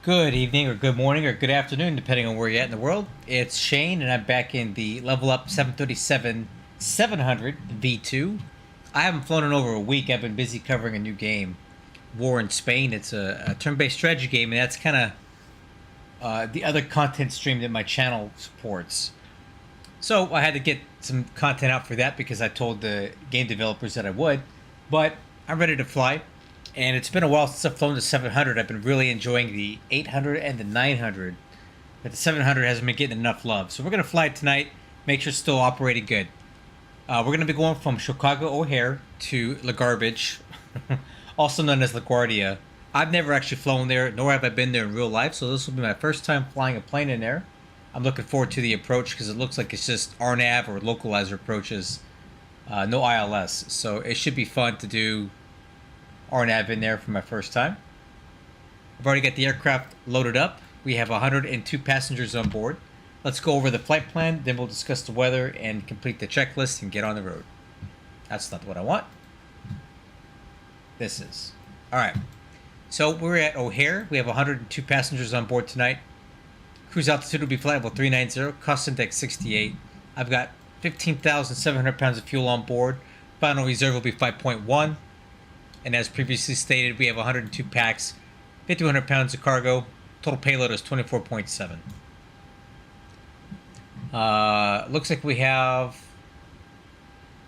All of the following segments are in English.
Good evening, or good morning, or good afternoon, depending on where you're at in the world. It's Shane, and I'm back in the Level Up 737 700 V2. I haven't flown in over a week. I've been busy covering a new game, War in Spain. It's a turn-based strategy game, and that's kind of the other content stream that my channel supports. So I had to get some content out for that because I told the game developers that I would. But I'm ready to fly, and it's been a while since I've flown the 700. I've been really enjoying the 800 and the 900, but the 700 hasn't been getting enough love. So we're gonna fly tonight. Make sure it's still operating good. We're gonna be going from Chicago O'Hare to La Garbage, also known as LaGuardia. I've never actually flown there, nor have I been there in real life. So this will be my first time flying a plane in there. I'm looking forward to the approach because it looks like it's just RNAV or localizer approaches, no ILS. So it should be fun to do RNAV in there for my first time. I've already got the aircraft loaded up. We have 102 passengers on board. Let's go over the flight plan, then we'll discuss the weather and complete the checklist and get on the road. That's not what I want. This is. Alright. So we're at O'Hare. We have 102 passengers on board tonight. Cruise altitude will be flight level 390, cost index 68. I've got 15,700 pounds of fuel on board. Final reserve will be 5.1. And as previously stated, we have 102 packs, 5,200 pounds of cargo. Total payload is 24.7. Looks like we have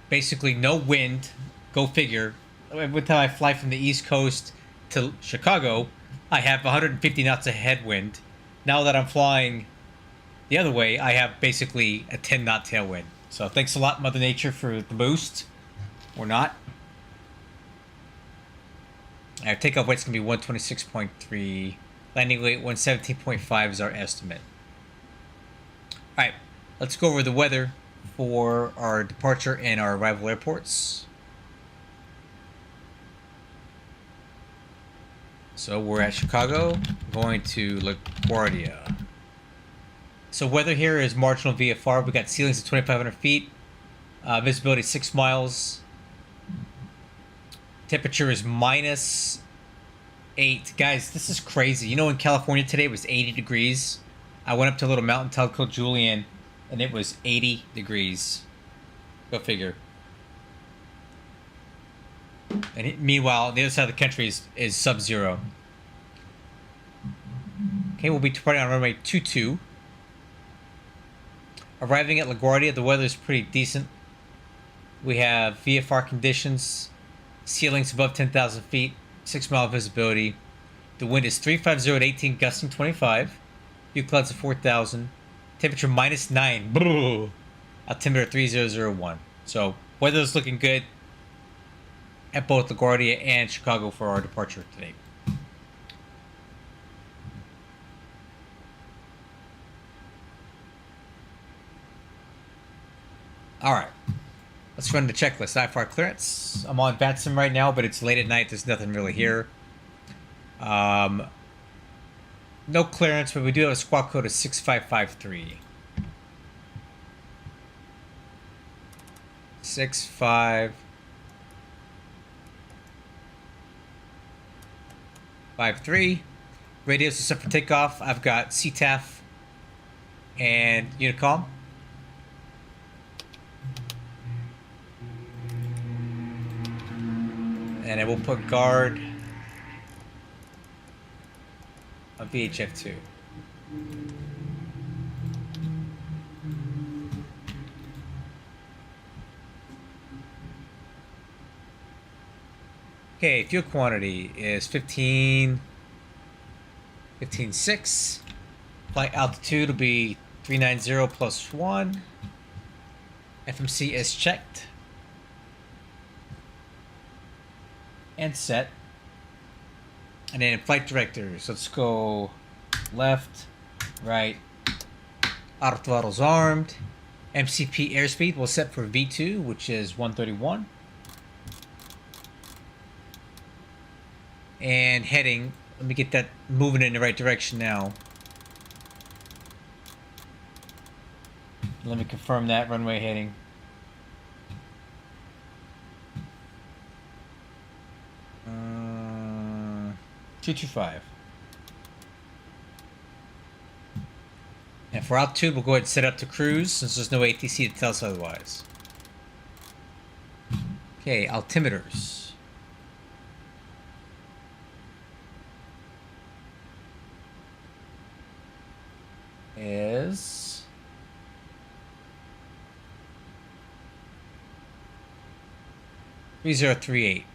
basically no wind. Go figure. Every time I fly from the East Coast to Chicago, I have 150 knots of headwind. Now that I'm flying the other way, I have basically a 10 knot tailwind. So thanks a lot, Mother Nature, for the boost. Or not. Our takeoff weight's going to be 126.3. Landing weight 117.5 is our estimate. Alright, let's go over the weather for our departure and our arrival airports. So we're at Chicago, going to LaGuardia. So weather here is marginal VFR. We got ceilings at 2,500 feet. Visibility 6 miles. Temperature is -8. Guys, this is crazy. You know, in California today it was 80 degrees. I went up to a little mountain town called Julian, and it was 80 degrees. Go figure. And meanwhile, the other side of the country is sub-zero. Okay, we'll be departing on runway 22. Arriving at LaGuardia, the weather is pretty decent. We have VFR conditions, ceilings above 10,000 feet, 6-mile visibility. The wind is 350 at 18, gusting 25. View clouds of 4,000. Temperature -9. Brrr. Altimeter 3001. So weather is looking good at both LaGuardia and Chicago for our departure today. Alright, let's run the checklist. IFR clearance. I'm on VATSIM right now, but it's late at night. There's nothing really here. No clearance, but we do have a squawk code of 6553. 6553. Radios are set for takeoff. I've got CTAF and Unicom. And I will put guard on VHF2. Okay, fuel quantity is 15.6. Flight altitude will be 390 plus 1. FMC is checked. And set. And then flight directors. Let's go left, right. Auto throttle's armed. MCP airspeed will set for V2, which is 131. And heading. Let me get that moving in the right direction now. Let me confirm that runway heading. 225. And for altitude, we'll go ahead and set up to cruise since there's no ATC to tell us otherwise. Okay, altimeters. Is 3038.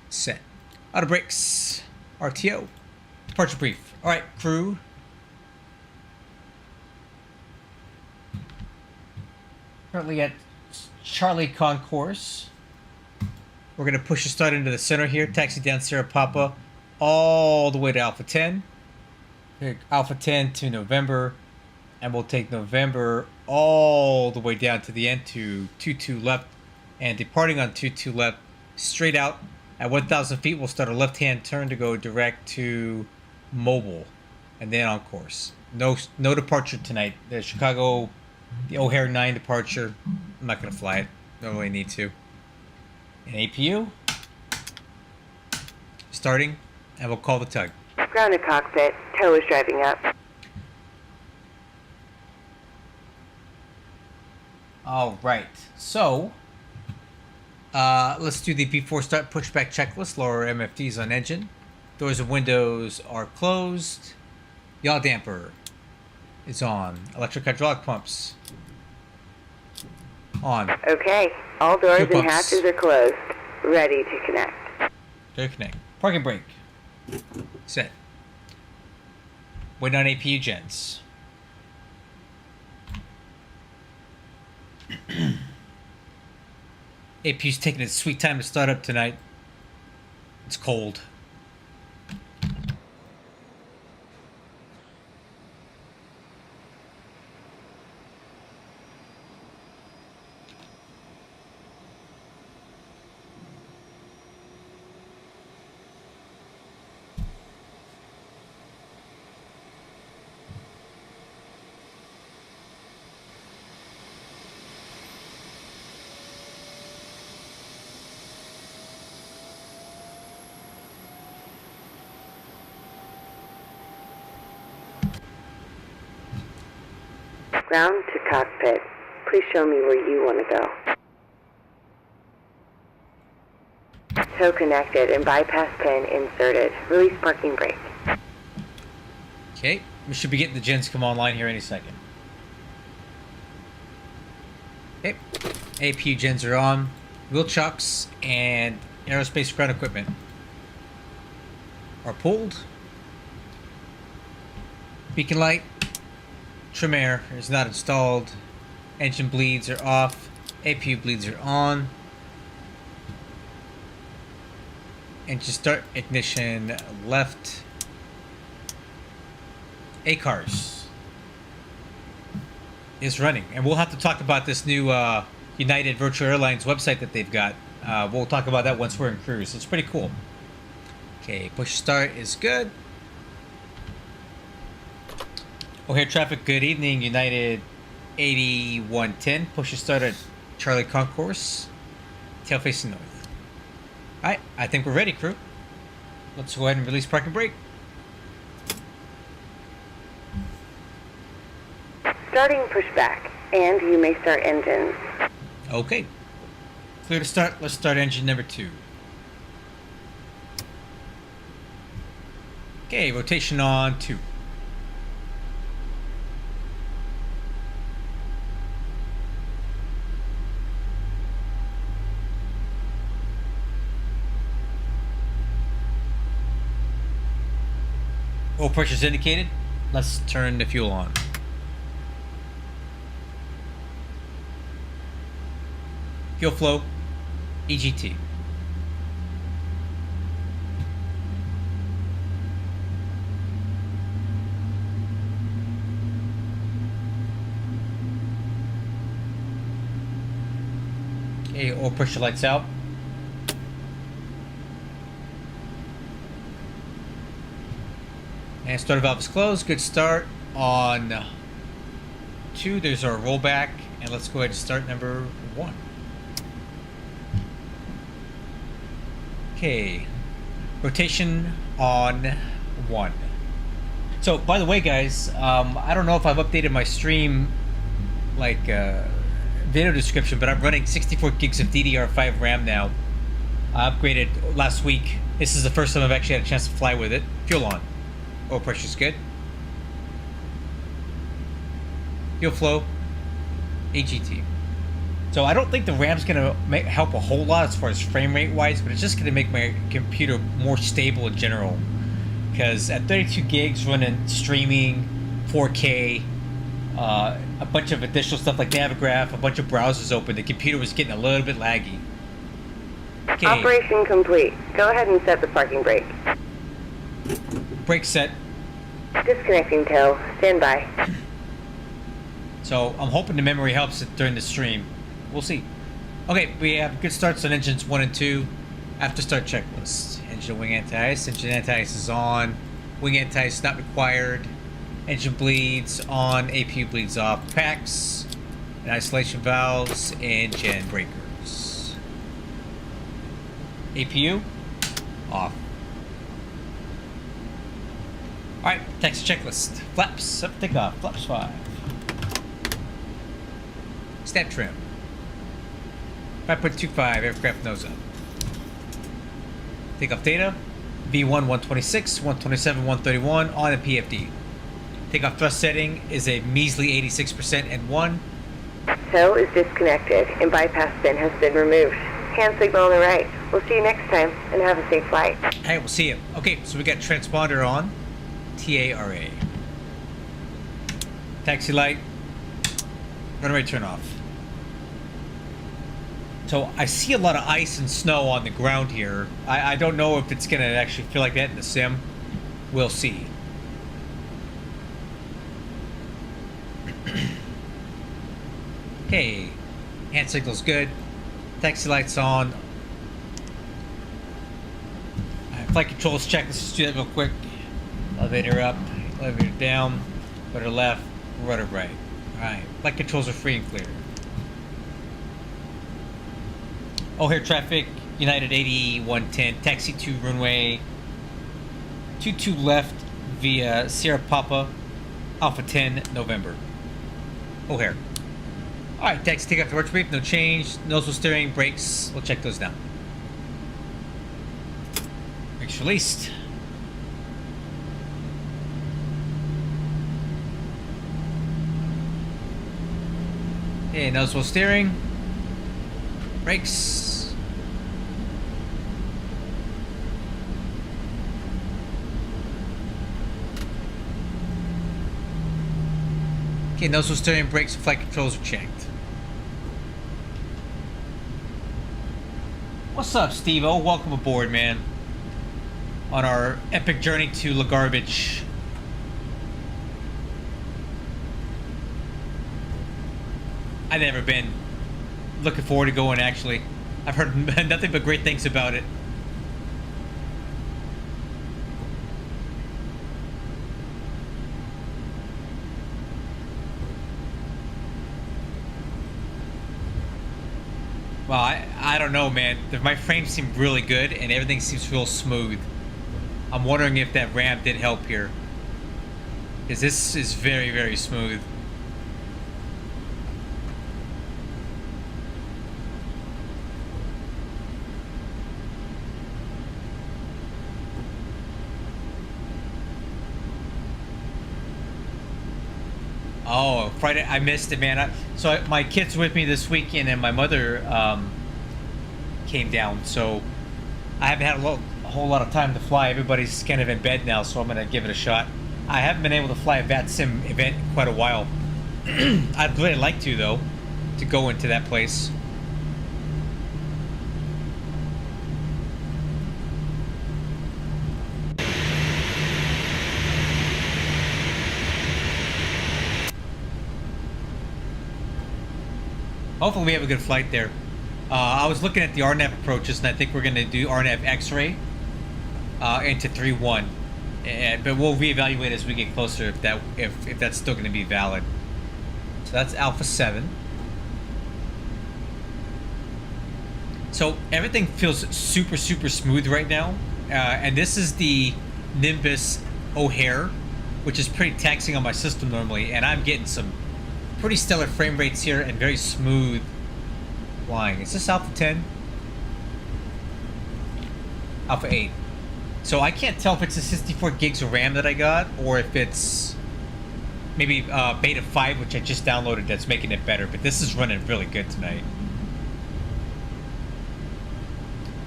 Set. Auto brakes. RTO. Departure brief. Alright, crew. Currently at Charlie Concourse. We're going to push the start into the center here. Taxi down Sierra Papa all the way to Alpha 10. Take Alpha 10 to November. And we'll take November all the way down to the end to 22 left. And departing on 22 left, straight out at 1,000 feet, we'll start a left-hand turn to go direct to Mobile. And then on course. No departure tonight. The Chicago, the O'Hare 9 departure. I'm not going to fly it. Don't really need to. And APU. Starting. And we'll call the tug. Ground to cockpit. Tow is driving up. All right. So, let's do the before start pushback checklist. Lower MFDs on engine. Doors and windows are closed. Yaw damper is on. Electric hydraulic pumps on. Okay. All doors Fuel and pumps. hatches are closed. Ready to connect. Ready to connect. Parking brake. Set. Waiting on APU gens. APU's taking its sweet time to start up tonight. It's cold. Ground to cockpit. Please show me where you want to go. Tow connected and bypass pin inserted. Release parking brake. Okay, we should be getting the gens come online here any second. Okay, APU gens are on. Wheel chocks and aerospace ground equipment are pulled. Beacon light. Trim air is not installed. Engine bleeds are off. APU bleeds are on. Engine start, ignition left. ACARS is running. And we'll have to talk about this new United Virtual Airlines website that they've got. We'll talk about that once we're in cruise. It's pretty cool. Okay, push start is good. O'Hare traffic, good evening. United 8110. Push start at Charlie Concourse. Tail facing north. Alright, I think we're ready, crew. Let's go ahead and release parking brake. Starting pushback, and you may start engines. Okay. Clear to start. Let's start engine number 2. Okay, rotation on 2. Oil pressure is indicated. Let's turn the fuel on. Fuel flow, EGT. Okay, oil pressure lights out. And starter valve is closed. Good start on 2. There's our rollback. And let's go ahead and start number 1. Okay. Rotation on 1. So, by the way, guys, I don't know if I've updated my stream, like, video description, but I'm running 64 gigs of DDR5 RAM now. I upgraded last week. This is the first time I've actually had a chance to fly with it. Fuel on. Oil pressure's good. Fuel flow. AGT. So I don't think the RAM's going to help a whole lot as far as frame rate wise, but it's just going to make my computer more stable in general. Because at 32 gigs running streaming, 4K, a bunch of additional stuff like Navigraph, a bunch of browsers open, the computer was getting a little bit laggy. Okay. Operation complete. Go ahead and set the parking brake. Brake set. Disconnecting tow. Stand by. So I'm hoping the memory helps it during the stream. We'll see. Okay, we have good starts on engines 1 and 2. After start checklist. Engine wing anti-ice. Engine anti-ice is on. Wing anti-ice not required. Engine bleeds on. APU bleeds off. Packs. And isolation valves. And gen breakers. APU off. Alright, taxi checklist. Flaps. Up takeoff. Flaps 5. Stat trim. 5.25 aircraft nose up. Takeoff data. V1 126, 127, 131 on a PFD. Takeoff thrust setting is a measly 86% and 1. Tow is disconnected and bypass pin has been removed. Hand signal on the right. We'll see you next time and have a safe flight. Hey, we'll see you. Okay, so we got transponder on. TARA. Taxi light. Runway turn off. So I see a lot of ice and snow on the ground here. I don't know if it's going to actually feel like that in the sim. We'll see. Okay. Hand signal's good. Taxi light's on. Flight controls check. Let's just do that real quick. Elevator up. Elevator down. Rudder left. Rudder right. Alright. Flight controls are free and clear. O'Hare traffic, United 8110, taxi to runway 22 left via Sierra Papa, Alpha 10, November. O'Hare. Alright, taxi take off the approach brief, no change. Nozzle steering, brakes, we'll check those now. Brakes released. Okay, nozzle steering. Brakes. Okay, nozzle steering, brakes, flight controls are checked. What's up, Steve-O? Welcome aboard, man. On our epic journey to La Garbage. I've never been. Looking forward to going, actually. I've heard nothing but great things about it. Well, I don't know, man. My frames seem really good, and everything seems real smooth. I'm wondering if that RAM did help here. Because this is very, very smooth. Oh, Friday, I missed it, man. So my kids with me this weekend, and my mother came down. So I haven't had a whole lot of time to fly. Everybody's kind of in bed now, so I'm going to give it a shot. I haven't been able to fly a VAT Sim event in quite a while. I'd really like to, though, to go into that place. Hopefully we have a good flight there. I was looking at the RNAV approaches, and I think we're going to do RNAV X-ray into 3-1. But we'll reevaluate as we get closer if that's still going to be valid. So that's Alpha 7. So everything feels super, super smooth right now. And this is the Nimbus O'Hare. which is pretty taxing on my system normally, and I'm getting some pretty stellar frame rates here and very smooth flying. Is this Alpha 10? Alpha 8. So I can't tell if it's the 64 gigs of RAM that I got, or if it's maybe Beta 5, which I just downloaded, that's making it better. But this is running really good tonight.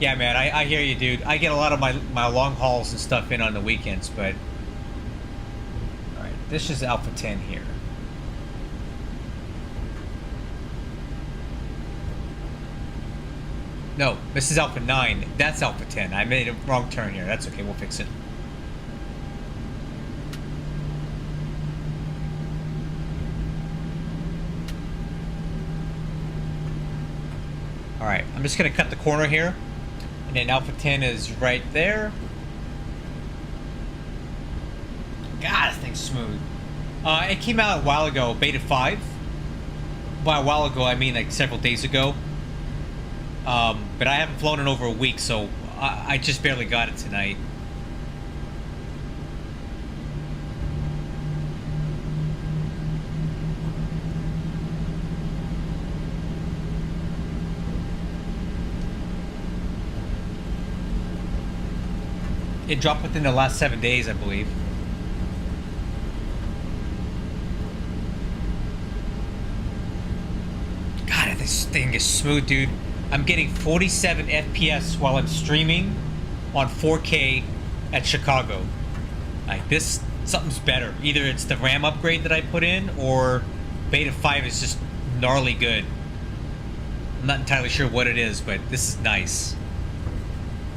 Yeah, man, I hear you, dude. I get a lot of my long hauls and stuff in on the weekends, but... Alright, this is Alpha 10 here. No, this is Alpha 9. That's Alpha 10. I made a wrong turn here. That's okay, we'll fix it. Alright, I'm just going to cut the corner here. And then Alpha 10 is right there. God, this thing's smooth. It came out a while ago, Beta 5. By a while ago, I mean like several days ago. But I haven't flown in over a week, so I just barely got it tonight. It dropped within the last 7 days, I believe. God, this thing is smooth, dude. I'm getting 47 FPS while I'm streaming on 4K at Chicago. Like this, something's better. Either it's the RAM upgrade that I put in, or Beta 5 is just gnarly good. I'm not entirely sure what it is, but this is nice.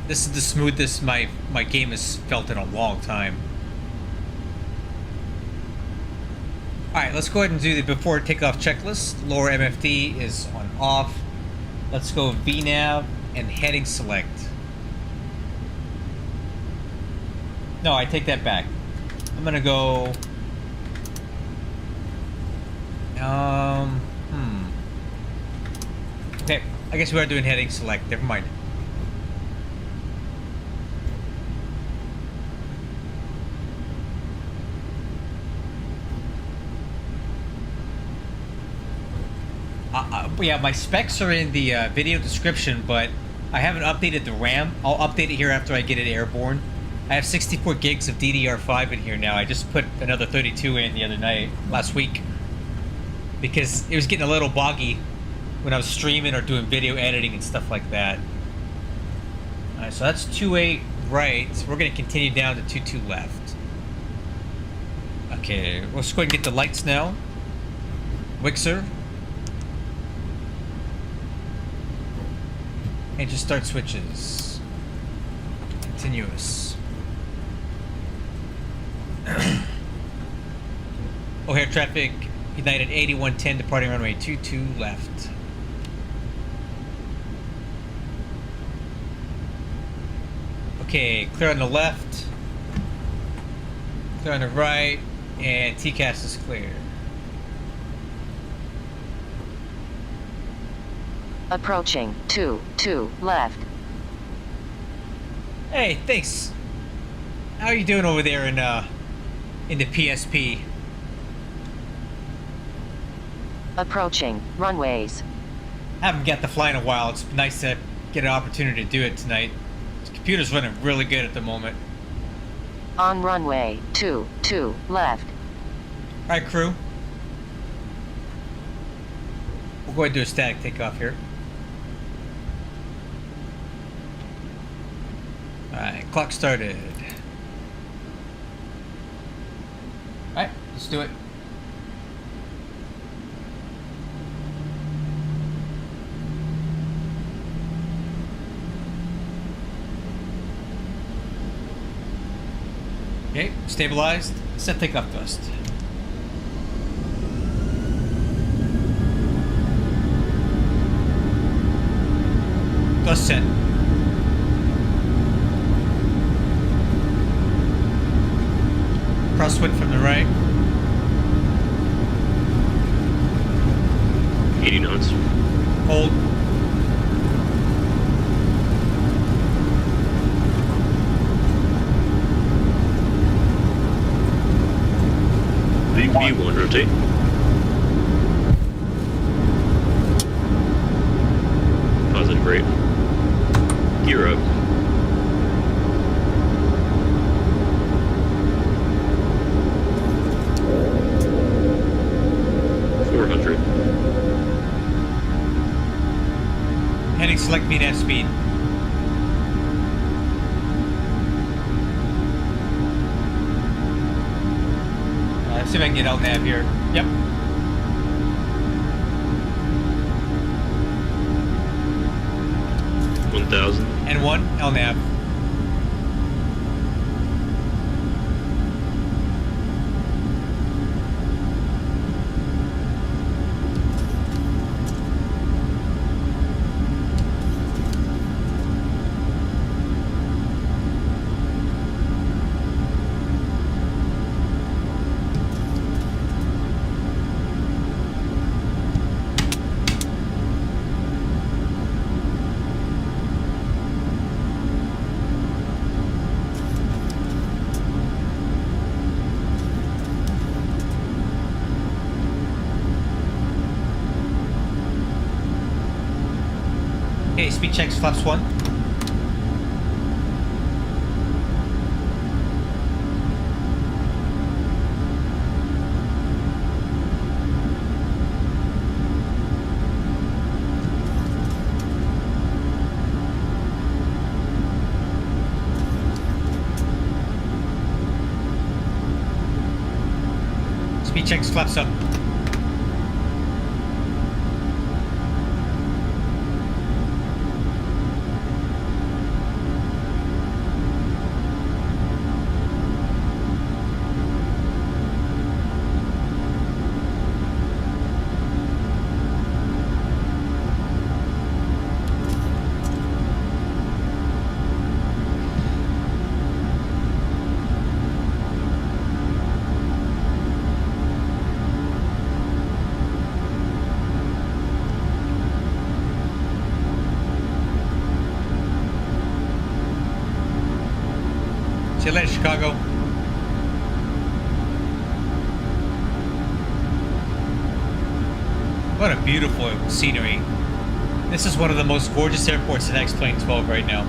This is the smoothest my game has felt in a long time. Alright, let's go ahead and do the before takeoff checklist. Lower MFD is on off. Let's go VNav and heading select. No, I take that back. I'm gonna go... Okay, I guess we are doing heading select. Never mind. Yeah, my specs are in the video description, but I haven't updated the RAM. I'll update it here after I get it airborne. I have 64 gigs of DDR5 in here now. I just put another 32 in the other night, last week, because it was getting a little boggy when I was streaming or doing video editing and stuff like that. Alright, so that's 2.8 right. We're going to continue down to 2.2 left. Okay, let's go ahead and get the lights now. Wixer. And just start switches. Continuous. O'Hare traffic, United 8110, departing runway 22 left. Okay, clear on the left, clear on the right, and TCAS is clear. Approaching 2 left. Hey, thanks. How are you doing over there in the PSP? Approaching runways. I haven't got to fly in a while. It's nice to get an opportunity to do it tonight. This computer's running really good at the moment. On runway 2 left. Alright, crew. We'll go ahead and do a static takeoff here. Alright, clock started. Alright, let's do it. Okay, stabilized. Set takeoff thrust. Thrust set. Crosswind from the right. 80 knots. Hold. V1 rotate. Positive rate. Gear up. Heading select VNAV speed. Let's see if I can get LNAV here. Yep. And 1 LNAV. Okay, speed checks flaps 1. Speed checks flaps up. See you later, Chicago. What a beautiful scenery. This is one of the most gorgeous airports in X-Plane 12 right now.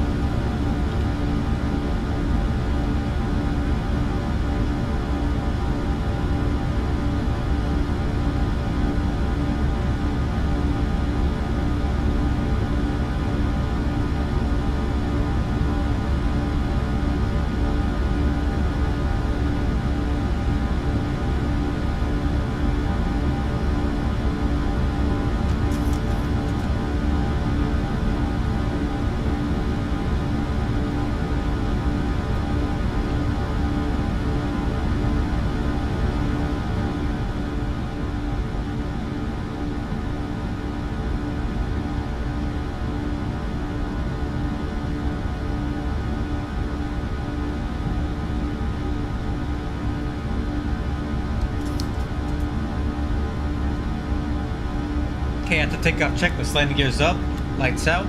Okay, at the takeoff checklist, landing gears up, lights out,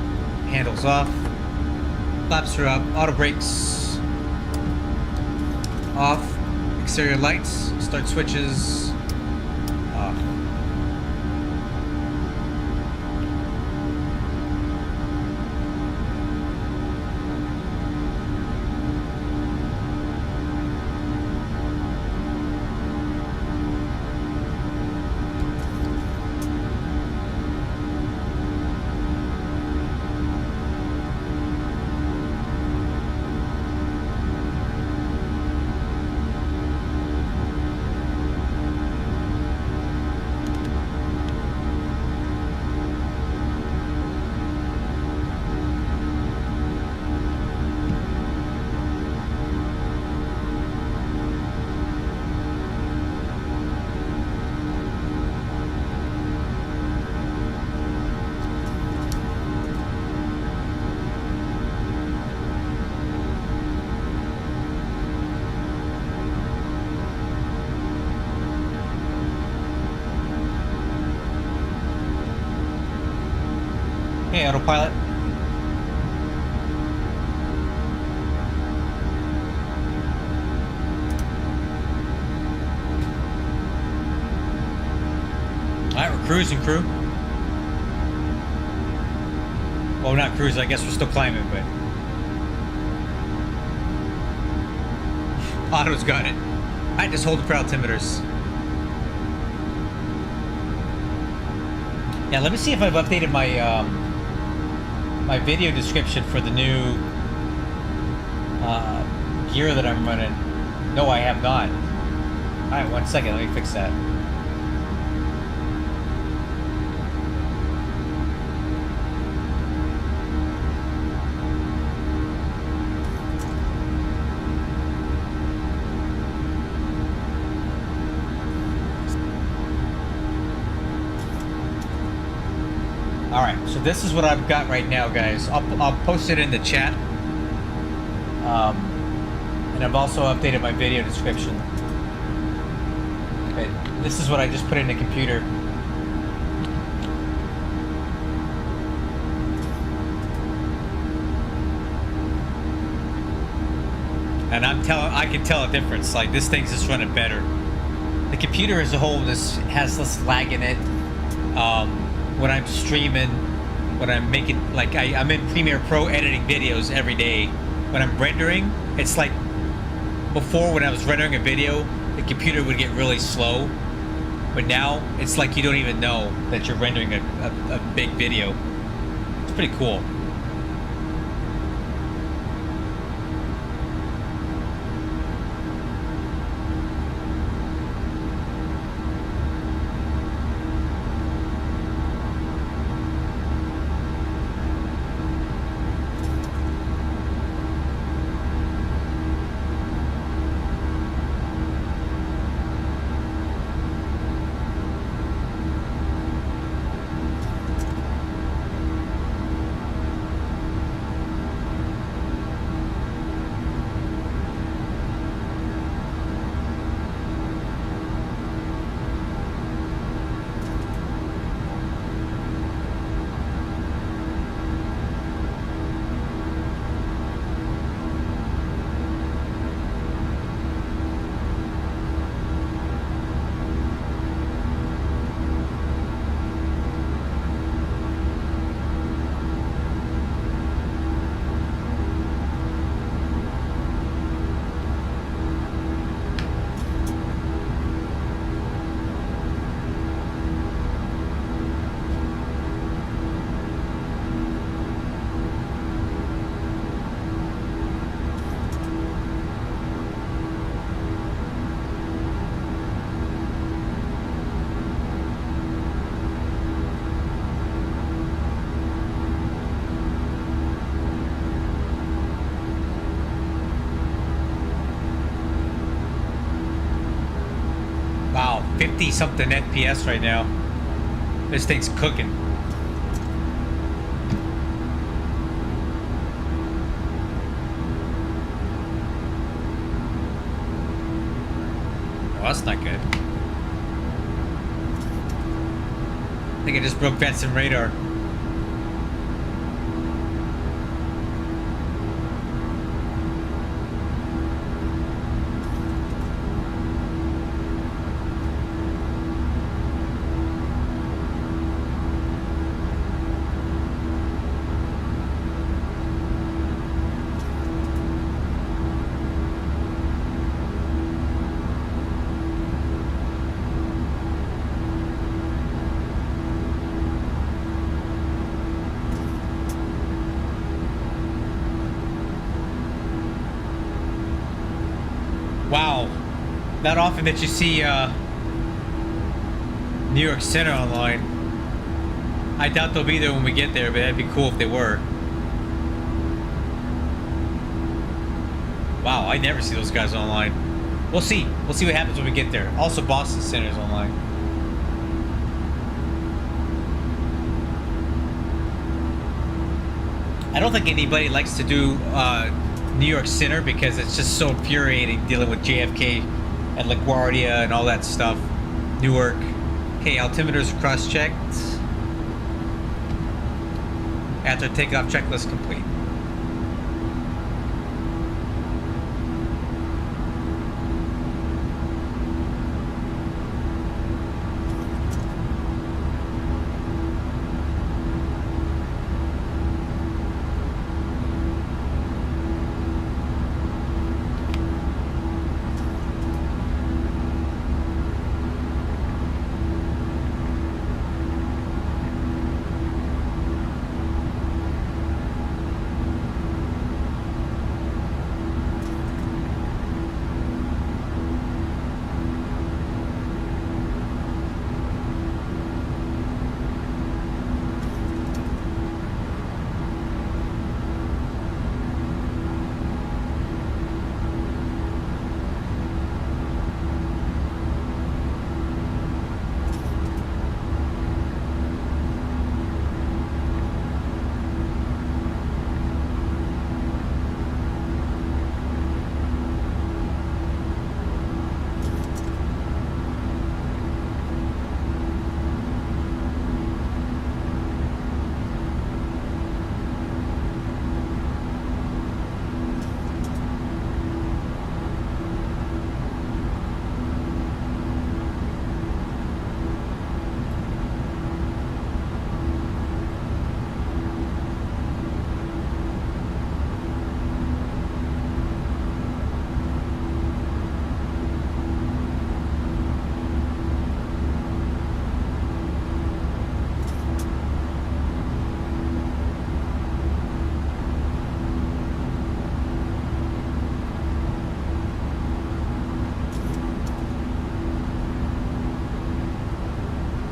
handles off, flaps are up, auto brakes off, exterior lights, start switches off. Okay, autopilot. cruising, crew. Well, we're not cruising. I guess we're still climbing, but Otto's got it. I just hold it for altimeters. Yeah, let me see if I've updated my my video description for the new gear that I'm running. No, I have not. All right, 1 second. Let me fix that. All right, so this is what I've got right now, guys. I'll post it in the chat. And I've also updated my video description. But this is what I just put in the computer. And I can tell a difference. Like, this thing's just running better. The computer as a whole has less lag in it. When I'm streaming, when I'm making, like, I'm in Premiere Pro editing videos every day. When I'm rendering, it's like before, when I was rendering a video, the computer would get really slow. But now it's like you don't even know that you're rendering a big video. It's pretty cool. Wow, 50 something FPS right now. This thing's cooking. Oh, that's not good. I think I just broke Benson radar. Wow, not often that you see New York Center online. I doubt they'll be there when we get there, but that'd be cool if they were. Wow, I never see those guys online. We'll see. We'll see what happens when we get there. Also, Boston Center's online. I don't think anybody likes to do New York Center because it's just so infuriating dealing with JFK and LaGuardia and all that stuff. Newark. Okay, altimeters are cross-checked. After takeoff checklist complete.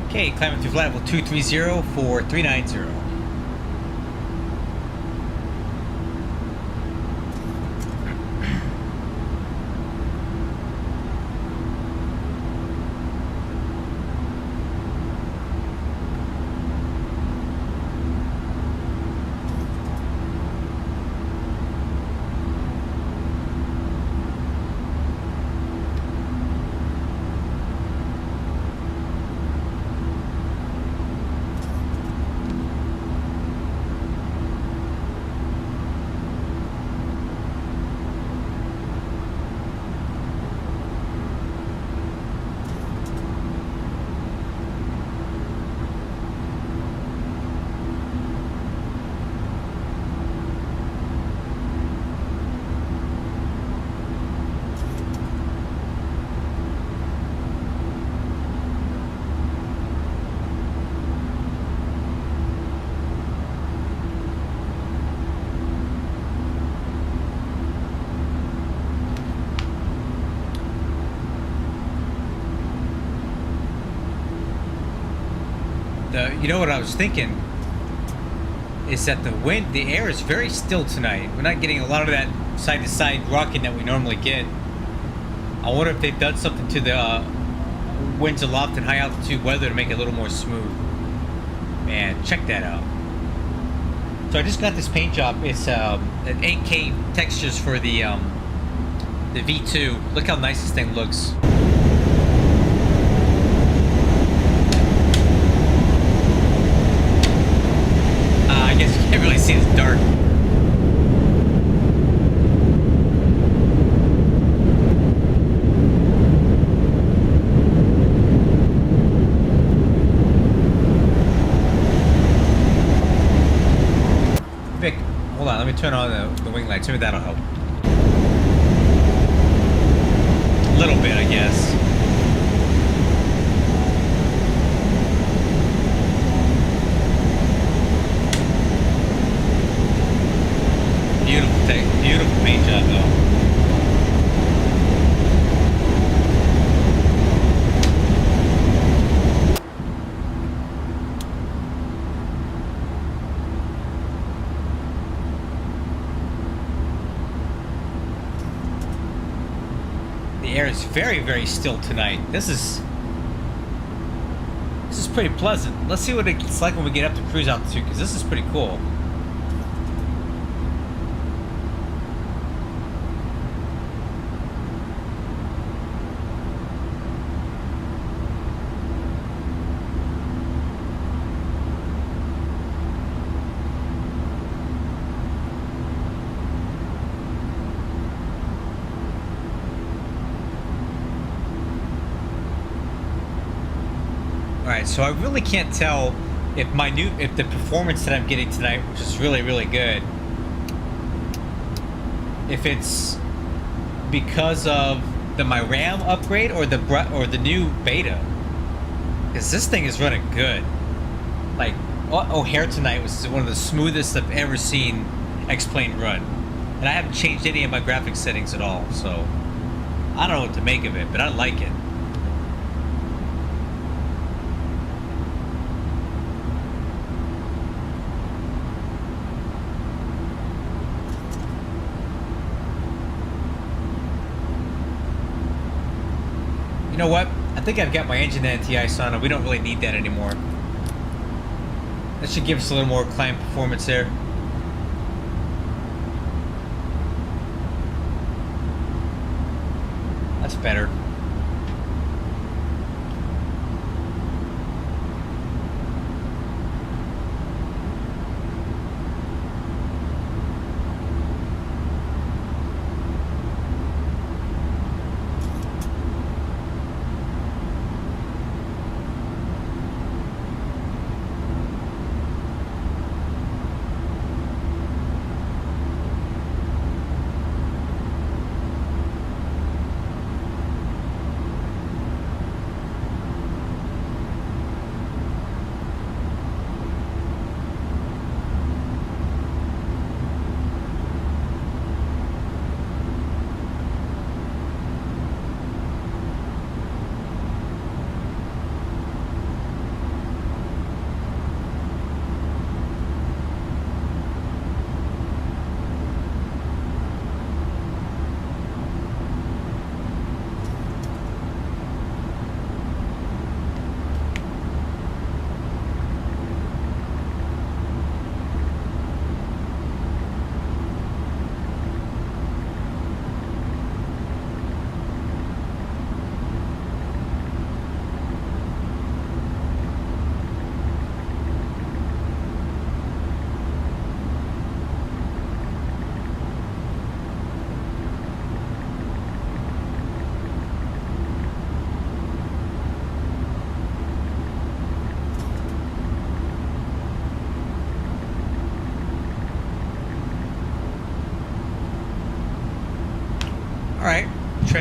Okay, climbing through flight level 230 for 390. You know what I was thinking is that the air is very still tonight. We're not getting a lot of that side-to-side rocking that we normally get. I wonder if they've done something to the winds aloft and high altitude weather to make it a little more smooth. Man, check that out. So I just got this paint job. It's an 8K textures for the V2. Look how nice this thing looks. I guess you can't really see, it's dark. Vic, hold on, let me turn on the wing lights. Maybe that'll help. A little bit, I guess. Beautiful thing, beautiful paint job though. The air is very, very still tonight. This is pretty pleasant. Let's see what it's like when we get up to cruise altitude, because this is pretty cool. Alright, so I really can't tell if the performance that I'm getting tonight, which is really, really good, if it's because of my RAM upgrade or the new beta. Because this thing is running good. Like, O'Hare tonight was one of the smoothest I've ever seen X-Plane run. And I haven't changed any of my graphics settings at all, so I don't know what to make of it, but I like it. You know what? I think I've got my engine anti-ice on, and we don't really need that anymore. That should give us a little more climb performance there. That's better.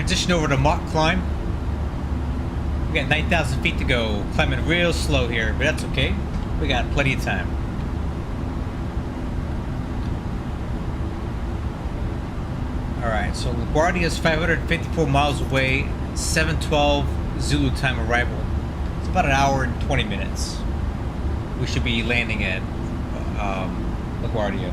transition over to Mach climb. We got 9,000 feet to go. Climbing real slow here, but that's okay. We got plenty of time. Alright, so LaGuardia is 554 miles away, 7:12 Zulu time arrival. It's about an hour and 20 minutes. We should be landing at LaGuardia.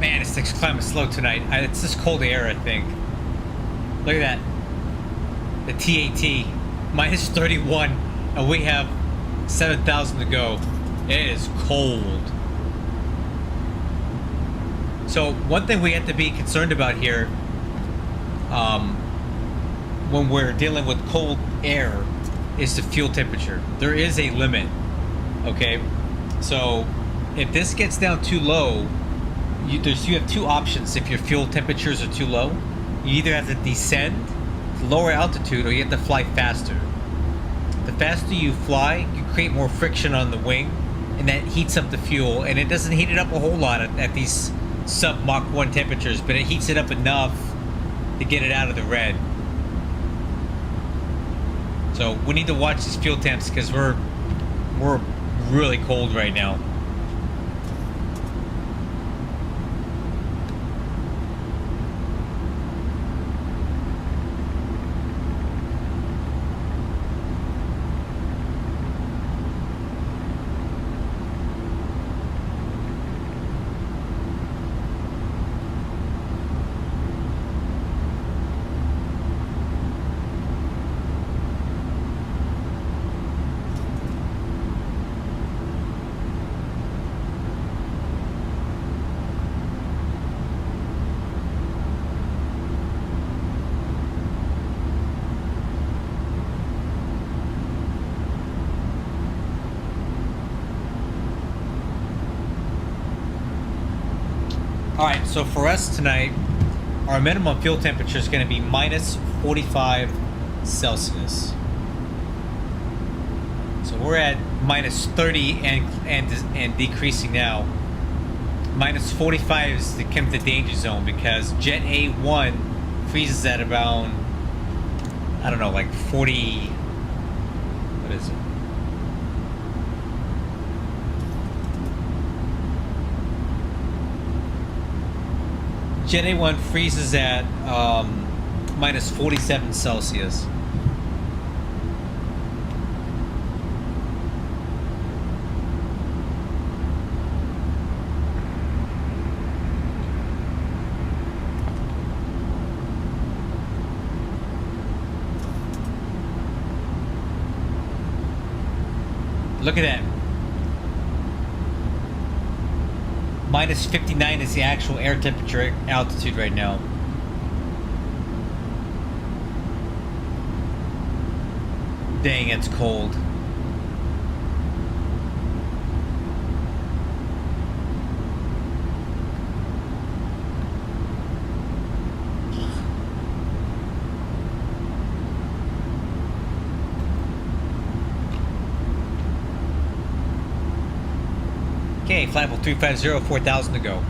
Man, this thing's climbing slow tonight. It's this cold air, I think. Look at that. The TAT, minus 31, and we have 7,000 to go. It is cold. So one thing we have to be concerned about here, when we're dealing with cold air, is the fuel temperature. There is a limit, okay? So if this gets down too low, you have two options. If your fuel temperatures are too low, you either have to descend to lower altitude or you have to fly faster. The faster you fly, you create more friction on the wing, and that heats up the fuel, and it doesn't heat it up a whole lot at these sub Mach 1 temperatures, but it heats it up enough to get it out of the red. So we need to watch these fuel temps because we're really cold right now. Alright, so for us tonight, our minimum fuel temperature is going to be minus 45 Celsius. So we're at minus 30 and decreasing now. Minus 45 is the kind of the danger zone because Jet A1 freezes at around, I don't know, like 40, what is it? Jet A1 freezes at minus 47 Celsius. Look at that. Minus 59 is the actual air temperature altitude right now. Dang, it's cold. Okay, flight level 350, 4,000 to go.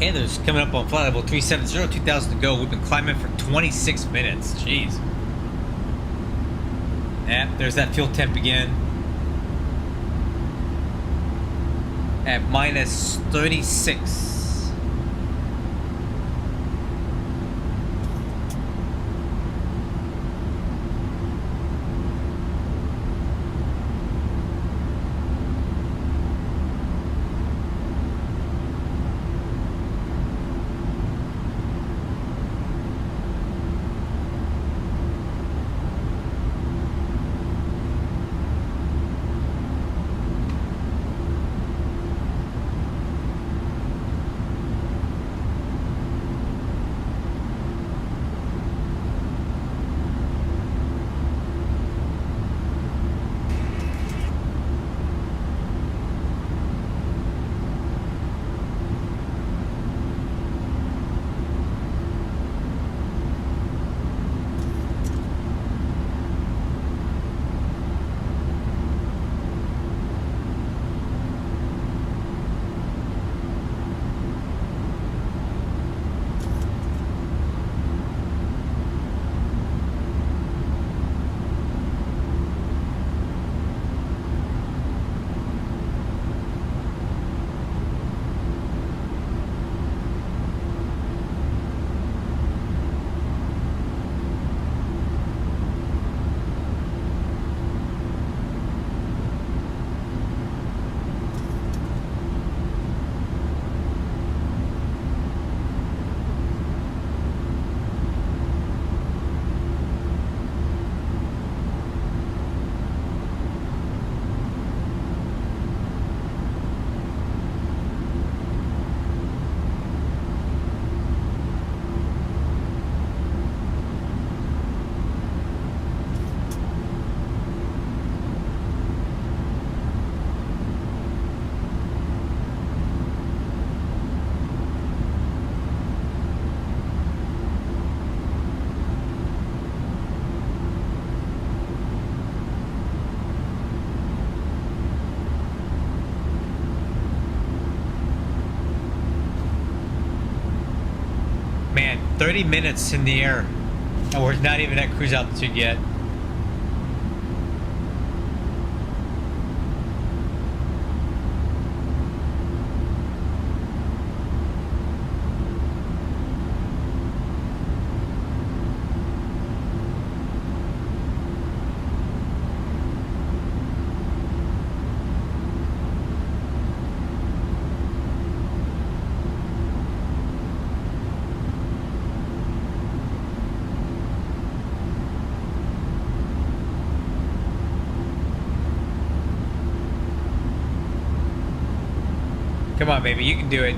Okay, there's coming up on flight level 370, 2,000 to go. We've been climbing for 26 minutes. Jeez. Yep, there's that fuel temp again. At minus 36. Man, 30 minutes in the air, and we're not even at cruise altitude yet. Come on, baby, you can do it.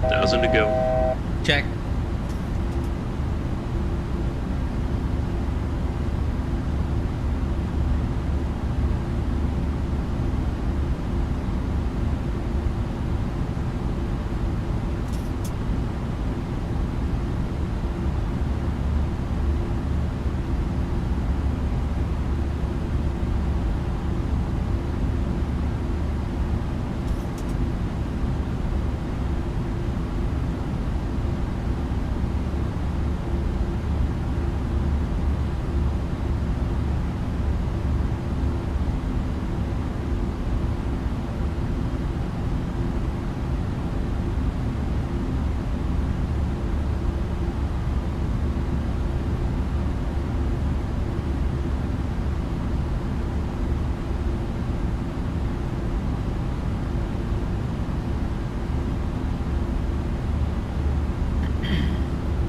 1,000 to go. Check.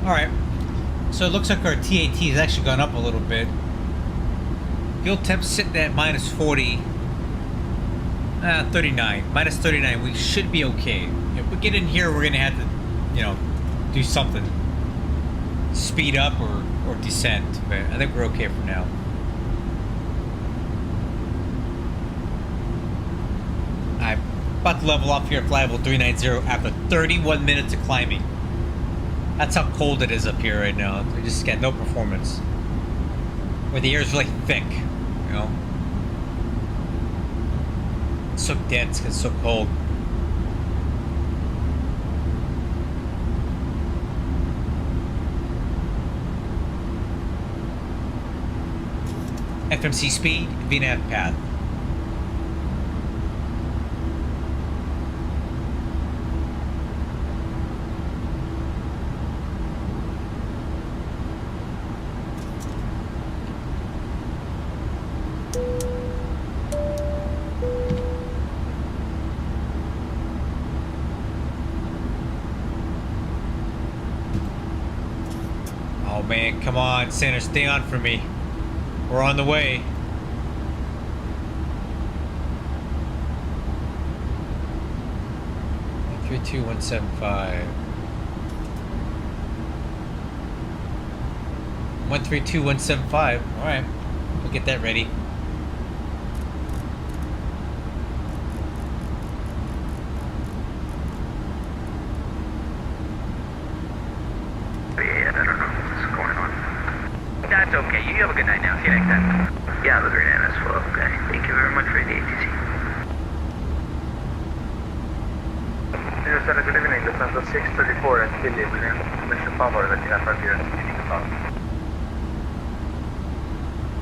Alright, so it looks like our TAT has actually gone up a little bit. Fuel temp's sitting at minus 40. 39. Minus 39. We should be okay. If we get in here, we're going to have to, you know, do something. Speed up or descend. But I think we're okay for now. I'm about to level off here at flight level 390 after 31 minutes of climbing. That's how cold it is up here right now. We just got no performance. Where the air is really thick, you know. It's so dense, it's so cold. FMC speed, VNAV path. Oh man, come on, Santa, stay on for me. We're on the way. Three, two, 175. 132175. All right, we'll get that ready. Yeah, I don't know what's going on. That's okay. You have a good night now. See you next time. Yeah, have a great night as well. Okay. Thank you very much for the ATC. Good evening. This is 634 at Philly. Mr. Favor, that you have right here.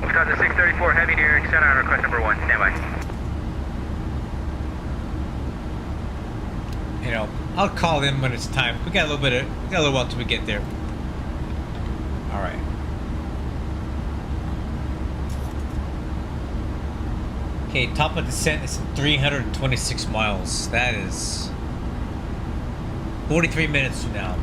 Wisconsin 634, heavy near extend on request number 1. Stand by. You know, I'll call in when it's time. We got a little while till we get there. All right. Okay, top of descent is 326 miles. That is 43 minutes from now.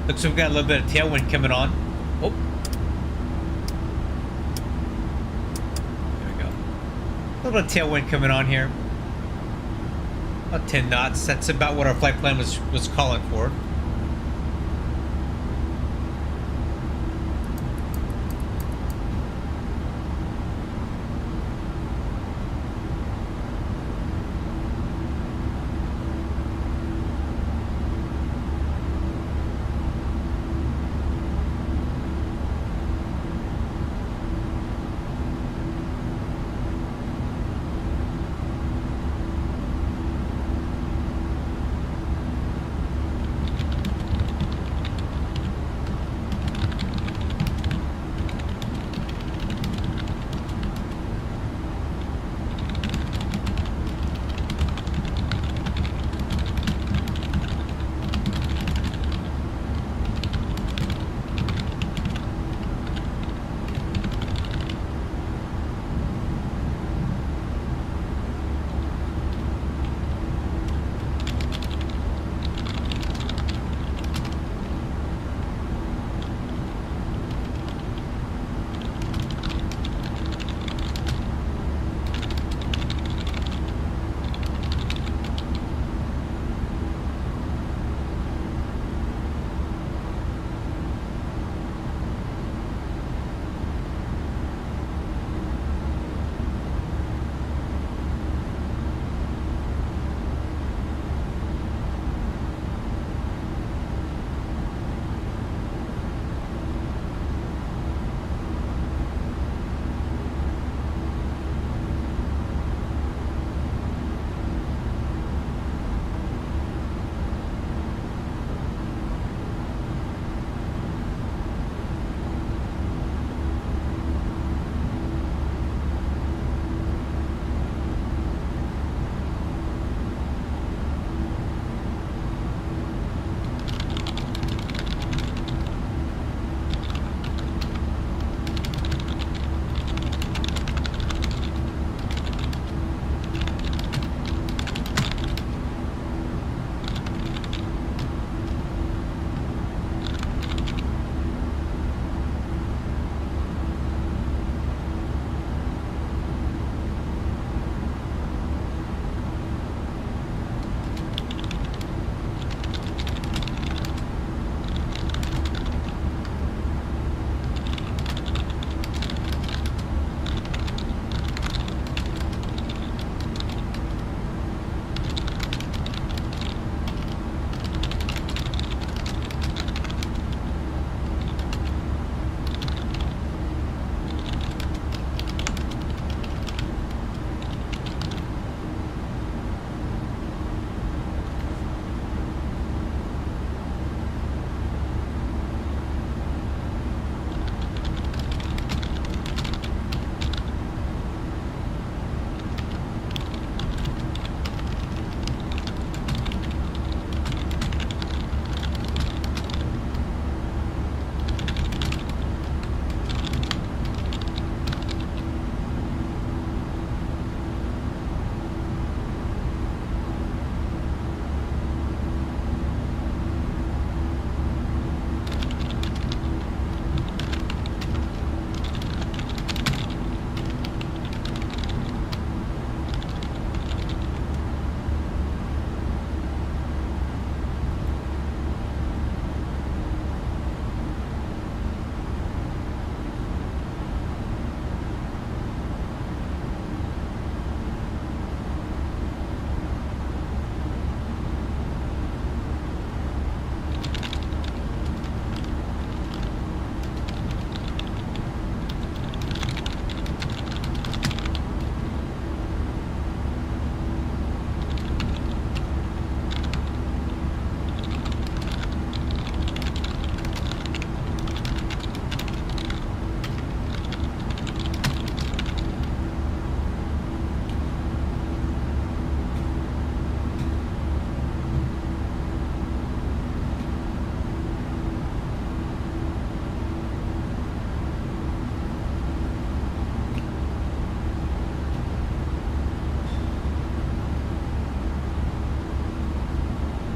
Looks like we've got a little bit of tailwind coming on. Oh. There we go. A little bit of tailwind coming on here. About 10 knots. That's about what our flight plan was calling for.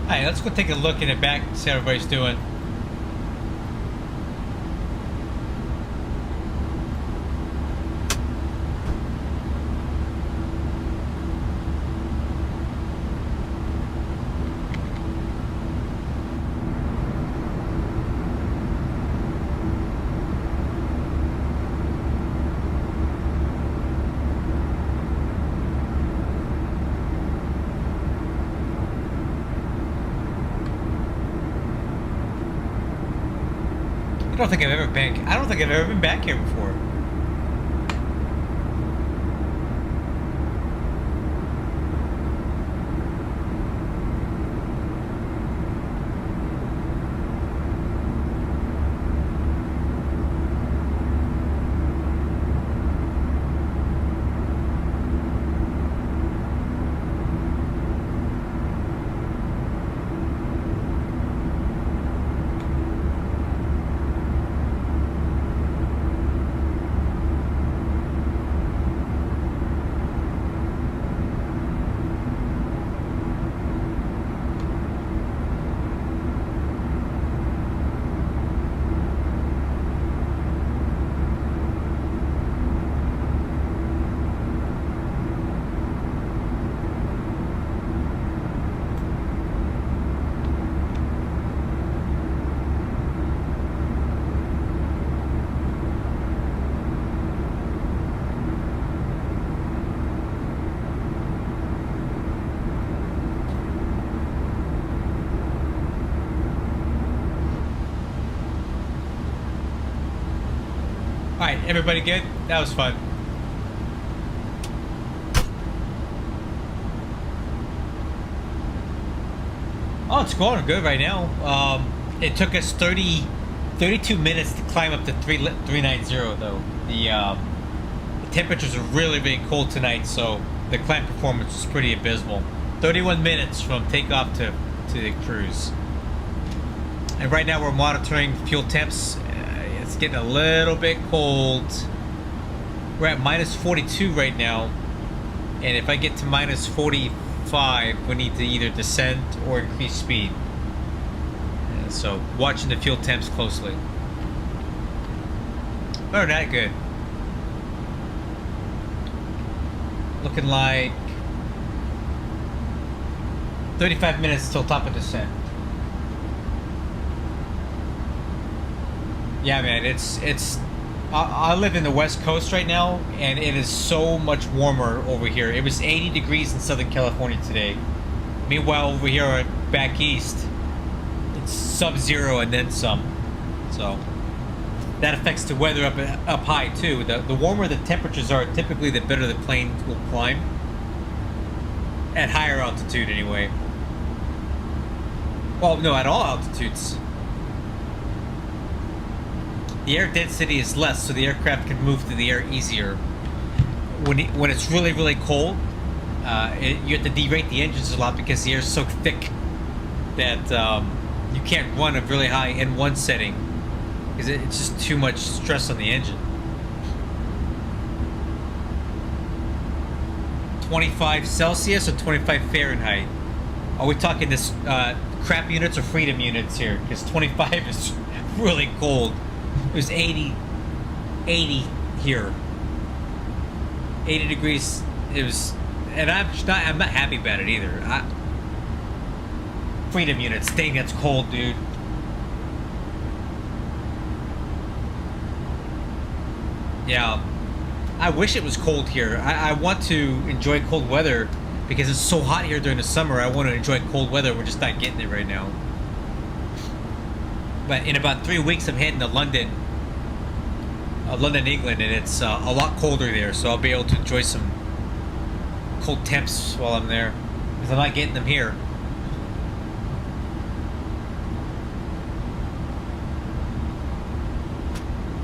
Alright, let's go take a look in the back, see how everybody's doing. I don't think I've ever been back here before. Alright, everybody good? That was fun. Oh, it's going good right now. It took us 32 minutes to climb up to 390 though. The temperatures are really, really cold tonight, so the climb performance is pretty abysmal. 31 minutes from takeoff to the cruise. And right now we're monitoring fuel temps. It's getting a little bit cold. We're at minus 42 right now. And if I get to minus 45, we need to either descend or increase speed. And so watching the fuel temps closely. Other than that, good. Looking like 35 minutes till top of descent. Yeah, man, it's. I live in the West Coast right now, and it is so much warmer over here. It was 80 degrees in Southern California today. Meanwhile, over here back east, it's sub-zero and then some. So that affects the weather up high too. The warmer the temperatures are, typically the better the plane will climb. At higher altitude, anyway. Well, no, at all altitudes. The air density is less, so the aircraft can move through the air easier. When it's really, really cold, you have to derate the engines a lot because the air is so thick that you can't run a really high N1 setting because it's just too much stress on the engine. 25 Celsius or 25 Fahrenheit? Are we talking this crap units or freedom units here? Because 25 is really cold. It was 80 here. 80 degrees. It was, and I'm not happy about it either. Freedom units, thing that's cold, dude. Yeah, I wish it was cold here. I want to enjoy cold weather because it's so hot here during the summer. I want to enjoy cold weather. We're just not getting it right now. But in about 3 weeks, I'm heading to London, England, and it's a lot colder there, so I'll be able to enjoy some cold temps while I'm there, because I'm not getting them here.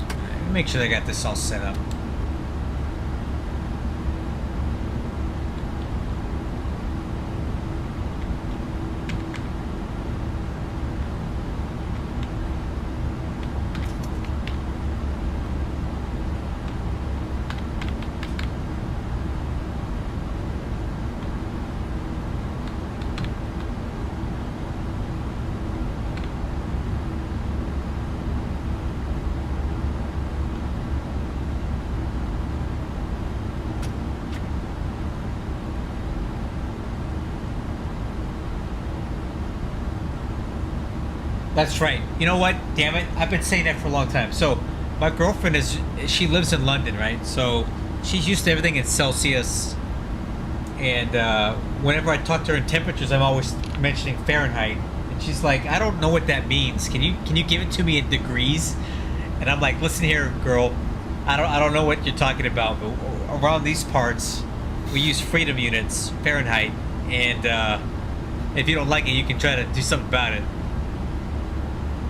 Let me make sure I got this all set up. That's right. You know what? Damn it. I've been saying that for a long time. So, my girlfriend she lives in London, right? So, she's used to everything in Celsius. And whenever I talk to her in temperatures, I'm always mentioning Fahrenheit. And she's like, I don't know what that means. Can you give it to me in degrees? And I'm like, listen here, girl. I don't know what you're talking about, but around these parts, we use freedom units, Fahrenheit. And if you don't like it, you can try to do something about it.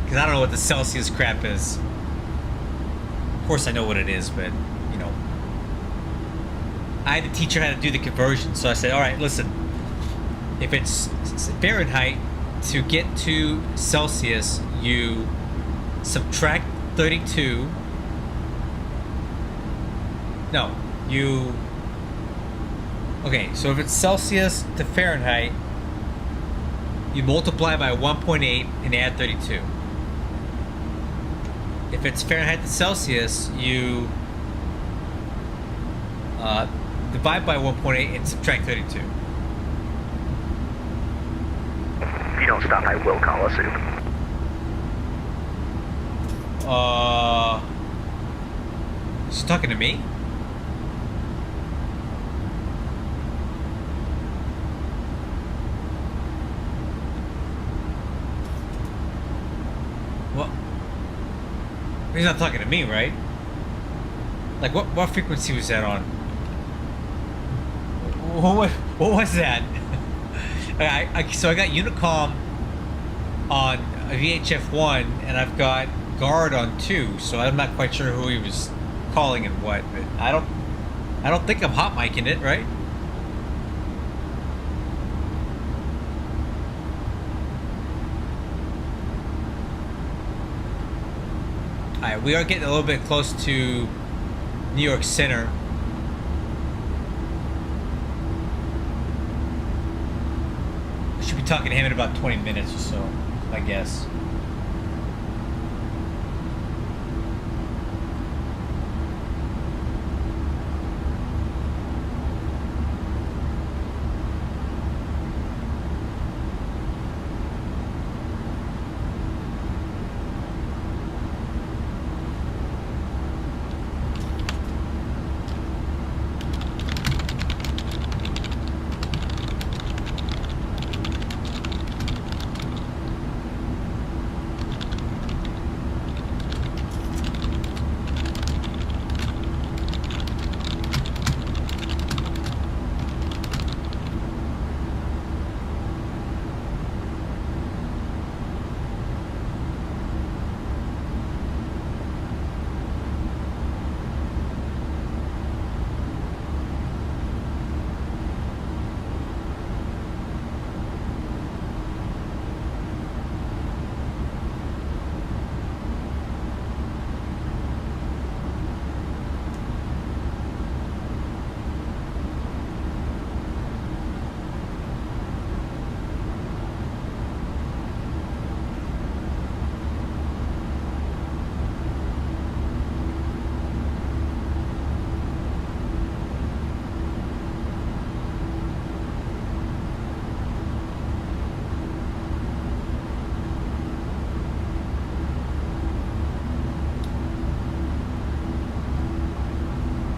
Because I don't know what the Celsius crap is. Of course I know what it is, but, you know. I had to teach her how to do the conversion. So I said, all right, listen. If it's Fahrenheit, to get to Celsius, you subtract 32. No, you... Okay, so if it's Celsius to Fahrenheit, you multiply by 1.8 and add 32. If it's Fahrenheit to Celsius, you divide by 1.8 and subtract 32. If you don't stop, I will call a soup. She's talking to me? What? He's not talking to me, right? Like, what frequency was that on? What was that? So I got Unicom on VHF1, and I've got Guard on 2, so I'm not quite sure who he was calling and what, but I don't think I'm hot micing it, right? Alright, we are getting a little bit close to New York Center. I should be talking to him in about 20 minutes or so, I guess.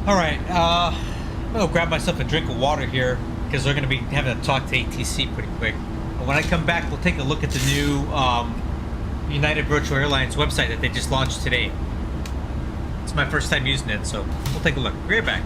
Alright, I'm gonna grab myself a drink of water here because they're gonna be having to talk to ATC pretty quick. But when I come back, we'll take a look at the new United Virtual Airlines website that they just launched today. It's my first time using it, so we'll take a look. Be right back.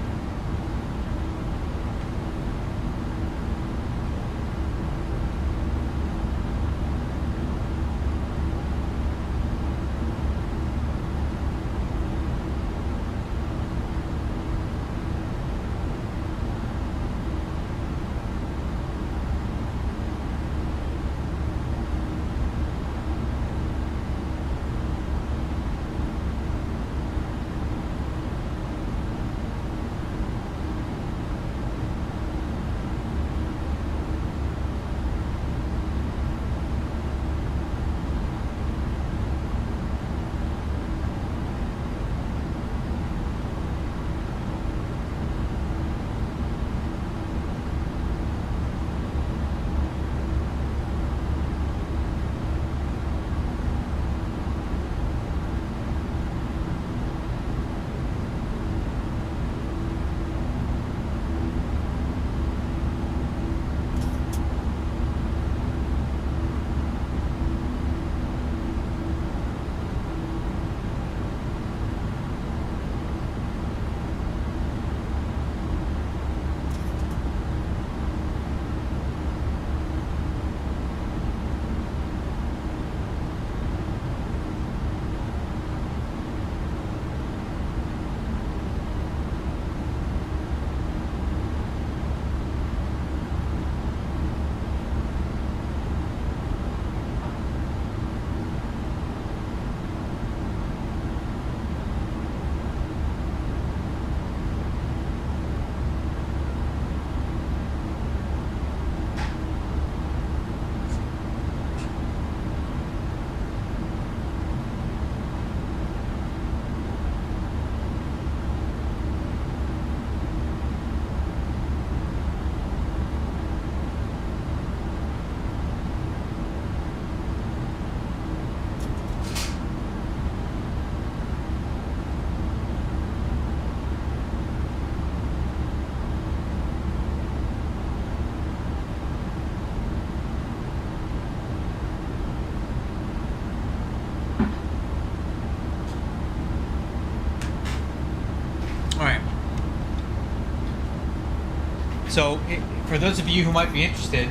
So, for those of you who might be interested,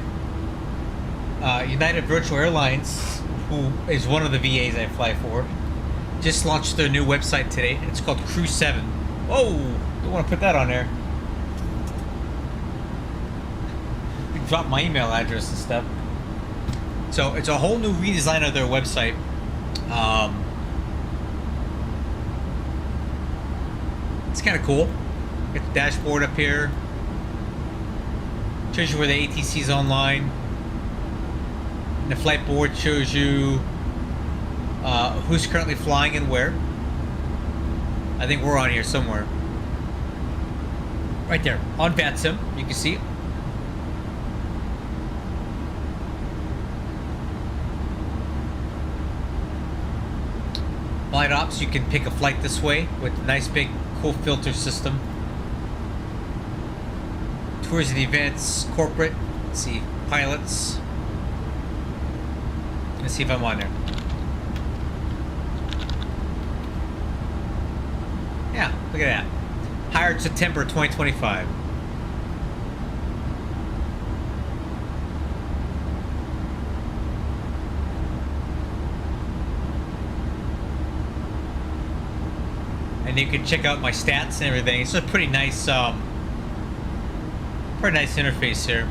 United Virtual Airlines, who is one of the VAs I fly for, just launched their new website today. It's called Crew 7. Whoa! Don't want to put that on there. Drop my email address and stuff. So it's a whole new redesign of their website. It's kind of cool. Get the dashboard up here. Shows you where the ATC is online. And the flight board shows you who's currently flying and where. I think we're on here somewhere. Right there, on VATSIM, you can see it. Flight ops, you can pick a flight this way with a nice big cool filter system. Tours and events, corporate, let's see, pilots. Let's see if I'm on there. Yeah, look at that. Hired September 2025. And you can check out my stats and everything. It's a pretty nice interface here.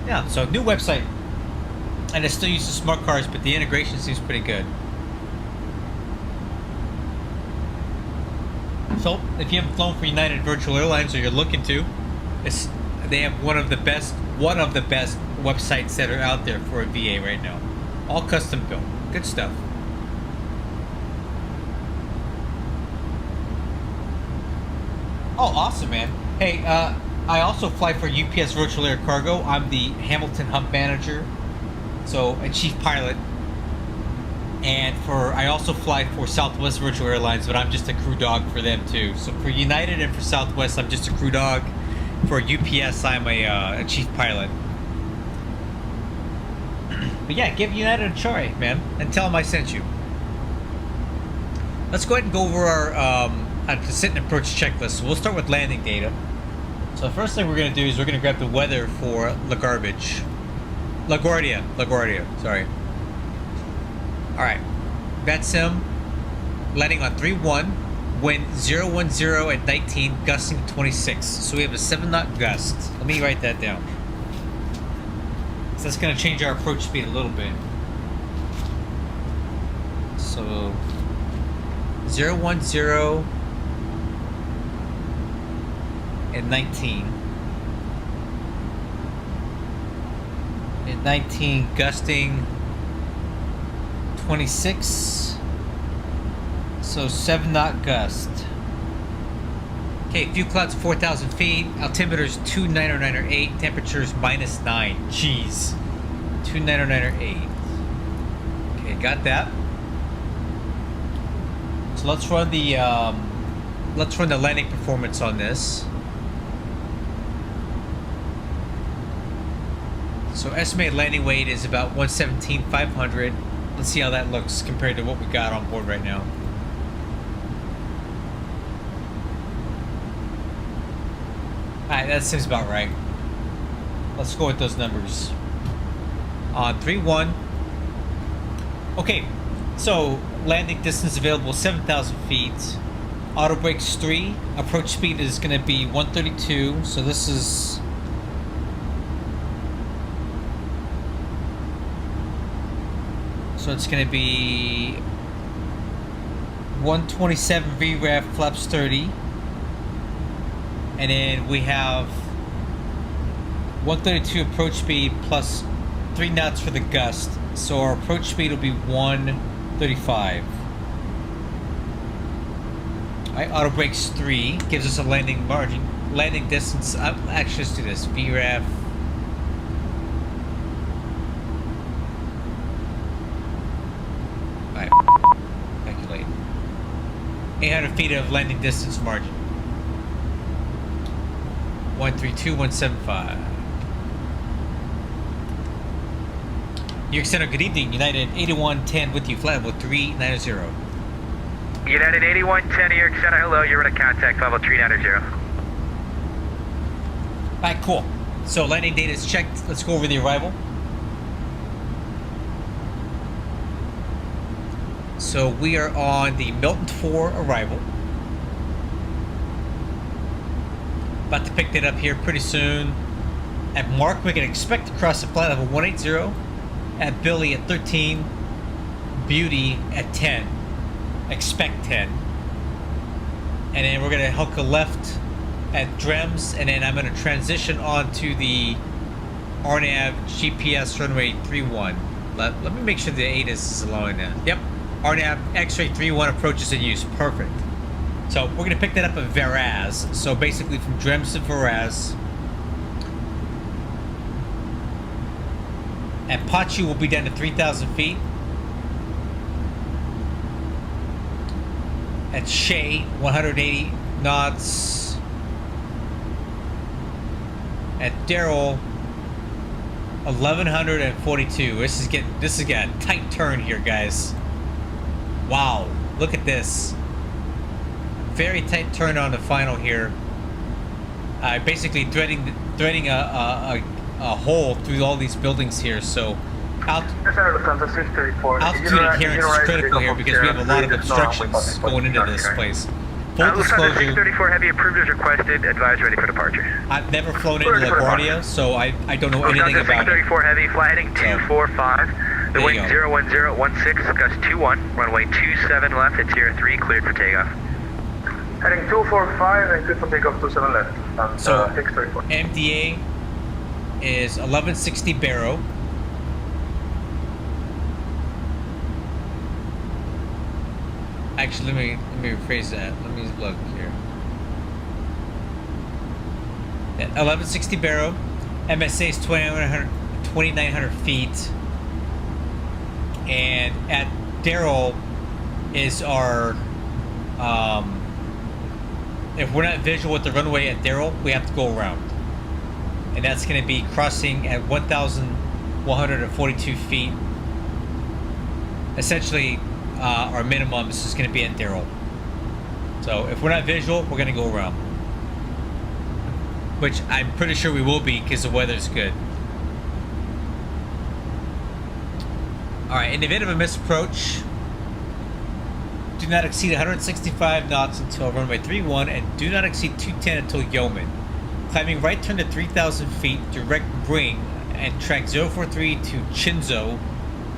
Yeah, so new website. And it still uses smart cards, but the integration seems pretty good. So, if you haven't flown for United Virtual Airlines or you're looking to, they have one of the best websites that are out there for a VA right now. All custom built. Good stuff. Oh, awesome, man. Hey, I also fly for UPS Virtual Air Cargo. I'm the Hamilton Hub Manager, so a chief pilot. And I also fly for Southwest Virtual Airlines, but I'm just a crew dog for them too. So for United and for Southwest, I'm just a crew dog. For UPS, I'm a chief pilot. But yeah, give United a try, man, and tell them I sent you. Let's go ahead and go over our descent and approach checklist. So we'll start with landing data. So the first thing we're going to do is we're going to grab the weather for LaGuardia, sorry. Alright, VATSIM, landing on 3-1, wind 010 at 19, gusting 26. So we have a 7-knot gust. Let me write that down. So that's going to change our approach speed a little bit. So 010 and 19. And 19 gusting 26. So 7-knot gust. Okay, view clouds 4,000 feet. Altimeter's 29098. Temperature's -9. Jeez. 29098. Okay, got that. So let's run the landing performance on this. So estimated landing weight is about 117,500. Let's see how that looks compared to what we got on board right now. Alright, that seems about right. Let's go with those numbers. On 3-1. Okay, so landing distance available 7,000 feet. Auto brakes 3. Approach speed is going to be 132. So this is... So it's going to be 127 VRAF flaps 30. And then we have 132 approach speed plus 3 knots for the gust. So our approach speed will be 135. Alright, auto brakes 3 gives us a landing margin. Landing distance, actually let's do this. VRAF. Alright, calculate. 800 feet of landing distance margin. 132175. New York Center, good evening. United 8110 with you, flight level 390. United 8110 New York Center, hello, you're in a contact level 390. Alright, cool. So landing data is checked. Let's go over the arrival. So we are on the Milton 4 arrival. About to pick that up here pretty soon. At Mark, we can expect to cross the flight level 180. At Billy at 13. Beauty at 10. Expect 10. And then we're going to hook a left at Drems, and then I'm going to transition on to the RNAV GPS runway 31. Let me make sure the ATIS is allowing that. Yep. RNAV X-ray 31 approaches in use. Perfect. So we're going to pick that up at Varaz. So basically from Drems to Varaz. At Pachi will be down to 3,000 feet. At Shea, 180 knots. At Darrell, 1,142. This is getting a tight turn here, guys. Wow, look at this. Very tight turn on the final here. Basically threading a hole through all these buildings here. So altitude adherence is critical here because we have a lot of obstructions going into this place. Full disclosure, 634 Heavy approved as requested. Advise ready for departure. I've never flown into LaGuardia, so I don't know anything about it. 634 Heavy, fly heading 245. The wind 01016, gust 21, runway 27 left at Tier 3, cleared for takeoff. Heading 245 and cleared for takeoff 27 left. So 634. MDA is 1160 Barrow. Actually, let me rephrase that. Let me look here. At 1160 Barrow, MSA is 2,900 feet, and at Darrell is our. If we're not visual with the runway at Darrell, we have to go around, and that's going to be crossing at 1,142 feet. Essentially. Our minimum is just going to be at Darrell. So if we're not visual, we're going to go around. Which I'm pretty sure we will be because the weather's good. Alright, in the event of a misapproach, do not exceed 165 knots until runway 31 and do not exceed 210 until Yeoman. Climbing right turn to 3,000 feet, direct bring and track 043 to Chinzo.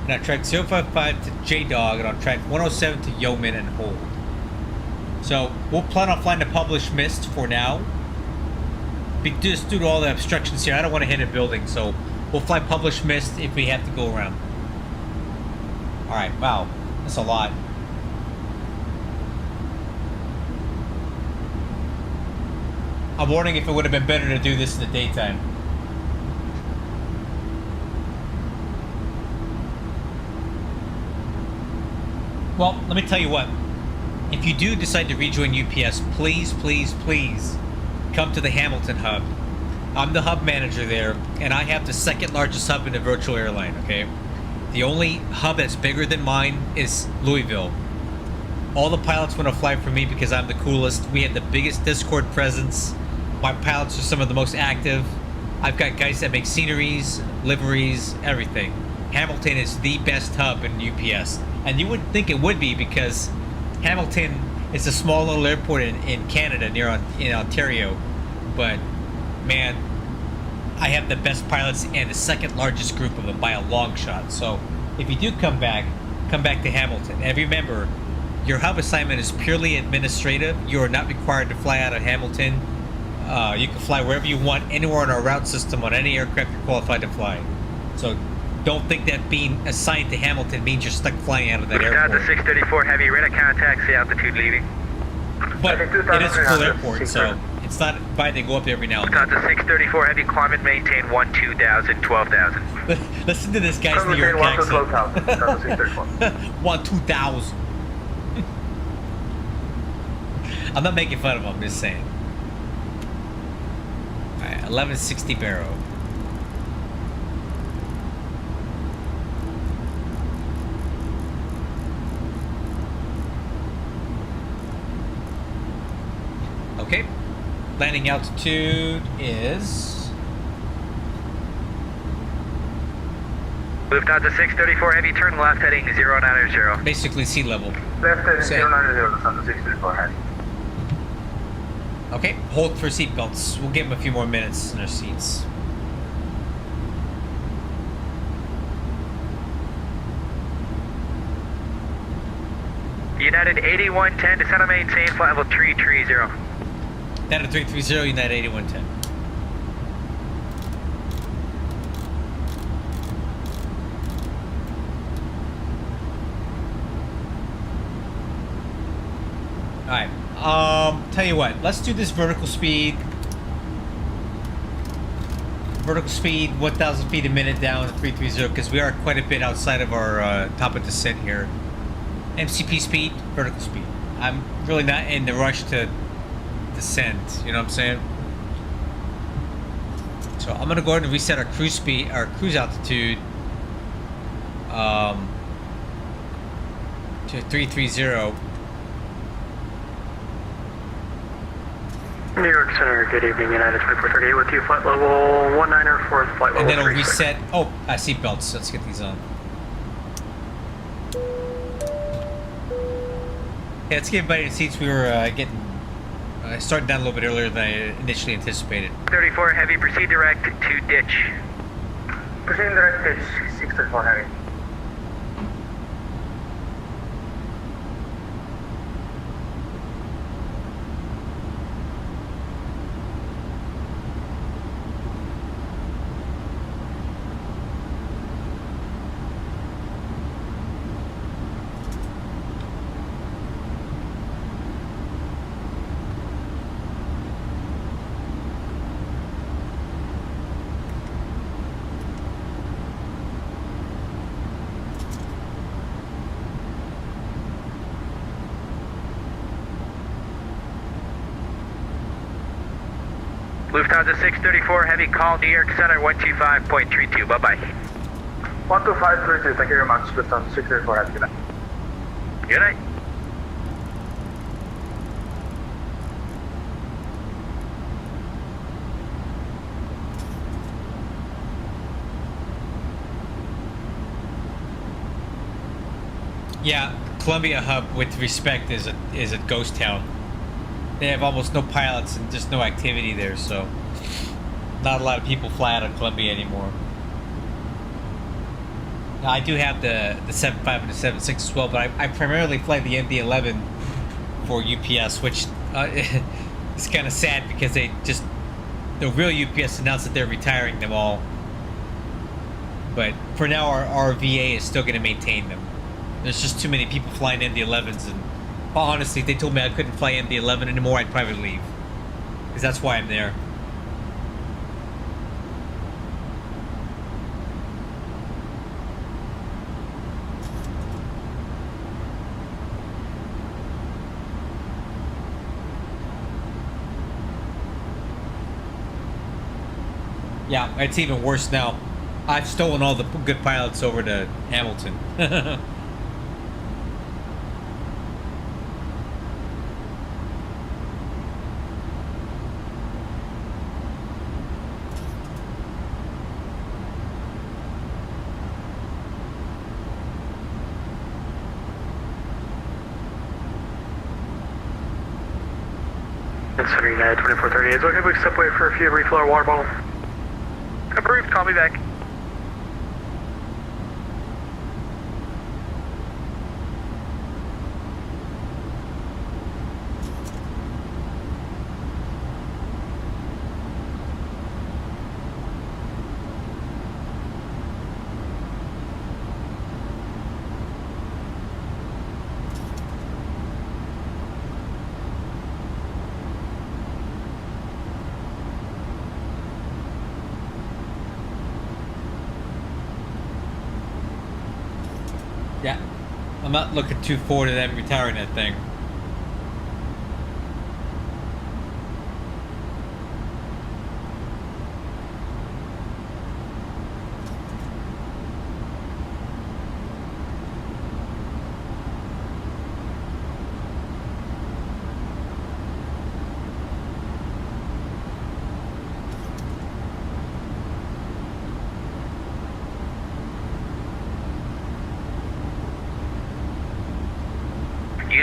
And on track 055 to J-Dog, and on track 107 to Yeoman and hold. So we'll plan on flying the published mist for now. Just due to all the obstructions here, I don't want to hit a building, so we'll fly published mist if we have to go around. Alright, wow, that's a lot. I'm wondering if it would have been better to do this in the daytime. Well, let me tell you what. If you do decide to rejoin UPS, please, please, please come to the Hamilton hub. I'm the hub manager there, and I have the second largest hub in the virtual airline, okay? The only hub that's bigger than mine is Louisville. All the pilots want to fly for me because I'm the coolest. We have the biggest Discord presence. My pilots are some of the most active. I've got guys that make sceneries, liveries, everything. Hamilton is the best hub in UPS. And you wouldn't think it would be because Hamilton is a small little airport in Canada in Ontario. But man, I have the best pilots and the second largest group of them by a long shot. So if you do come back to Hamilton. And remember, your hub assignment is purely administrative. You are not required to fly out of Hamilton. You can fly wherever you want, anywhere on our route system, on any aircraft you're qualified to fly. So don't think that being assigned to Hamilton means you're stuck flying out of that airport. Delta 634 Heavy, radar contact, see altitude leaving. But it is a full airport, so it's not bad to go up there every now and then. Delta 634 Heavy, climb and maintain 2,000, 12,000. Listen to this guy's New York accent. 1, 2,000. I'm not making fun of him, I'm just saying. Alright, 1160 barrel. Okay. Landing altitude is... Lufthansa 634 Heavy, turn left heading 090. basically sea level. Left heading Say- 090, Lufthansa 634 heading. Okay, hold for seatbelts. We'll give them a few more minutes in their seats. United 8110, descend and maintain flight level 330. Down to 330, United 8110. Alright, tell you what, let's do this vertical speed. Vertical speed, 1,000 feet a minute down to 330, because we are quite a bit outside of our top of descent here. MCP speed, vertical speed. I'm really not in the rush to descend, you know what I'm saying? So I'm gonna go ahead and reset our cruise speed, our cruise altitude, to 330. New York Center, good evening, United 2438 with you, flight level 19 for flight level And then it'll 36. reset. Oh, seatbelts. Let's get these on. Yeah, let's get everybody in seats. We were starting down a little bit earlier than I initially anticipated. 34 Heavy, proceed direct to ditch. Proceeding direct pitch, 634 heading. Lufthansa 634 Heavy, call New York Center 125.32. Bye-bye. 12532, thank you very much, Lufthansa 634 heading. Good night. Good night. Yeah, Columbia Hub, with respect, is a ghost town. They have almost no pilots and just no activity there, so not a lot of people fly out of Columbia anymore. Now, I do have the 75 and the 76 as well, but I primarily fly the MD-11 for UPS, which is kind of sad because the real UPS announced that they're retiring them all. But for now, our VA is still going to maintain them. There's just too many people flying MD-11s, and honestly, if they told me I couldn't fly MD-11 anymore, I'd probably leave. Because that's why I'm there. Yeah, it's even worse now. I've stolen all the good pilots over to Hamilton. Center United 2438, it's okay, we can step away for a few, refill our water bottle. Approved, call me back. Yeah, I'm not looking too forward to them retiring that thing.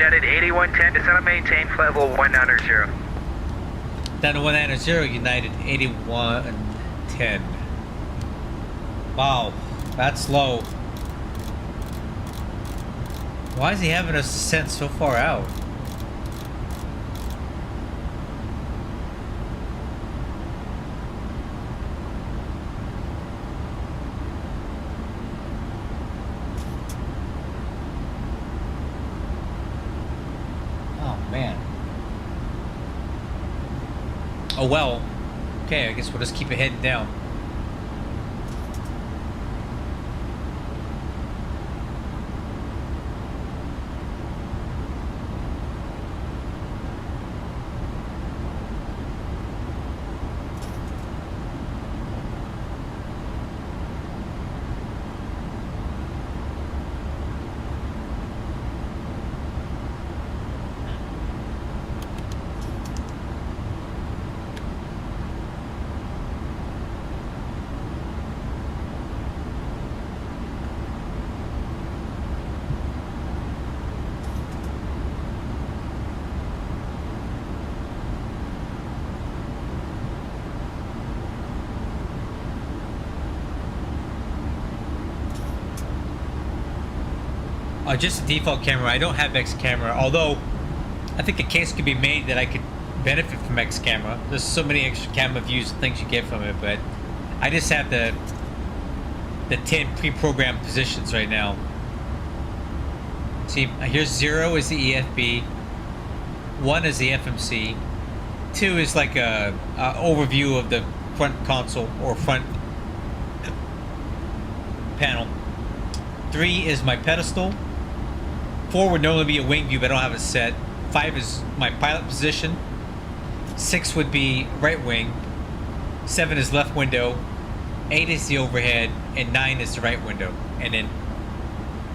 United 8110, descend and maintain flight level 190. Down to 190, United 8110. Wow, that's low. Why is he having us descend so far out? Oh man. Oh well. Okay, I guess we'll just keep it heading down. Just a default camera. I don't have X camera, although I think a case could be made that I could benefit from X camera. There's so many extra camera views and things you get from it, but I just have the 10 pre-programmed positions right now. See, here's 0 is the EFB, 1 is the FMC, 2 is like a overview of the front console or front panel. 3 is my pedestal. 4 would normally be a wing view, but I don't have it set. 5 is my pilot position. 6 would be right wing. 7 is left window. 8 is the overhead, and 9 is the right window. And then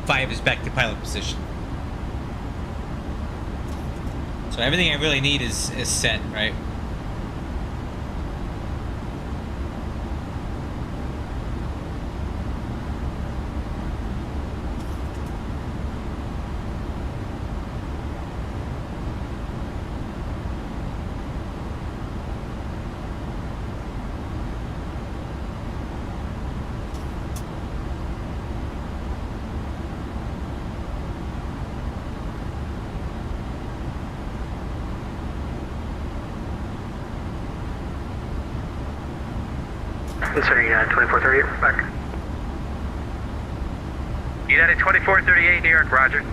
5 is back to pilot position. So everything I really need is set, right? Considering 2438, back. United 2438, New York, roger.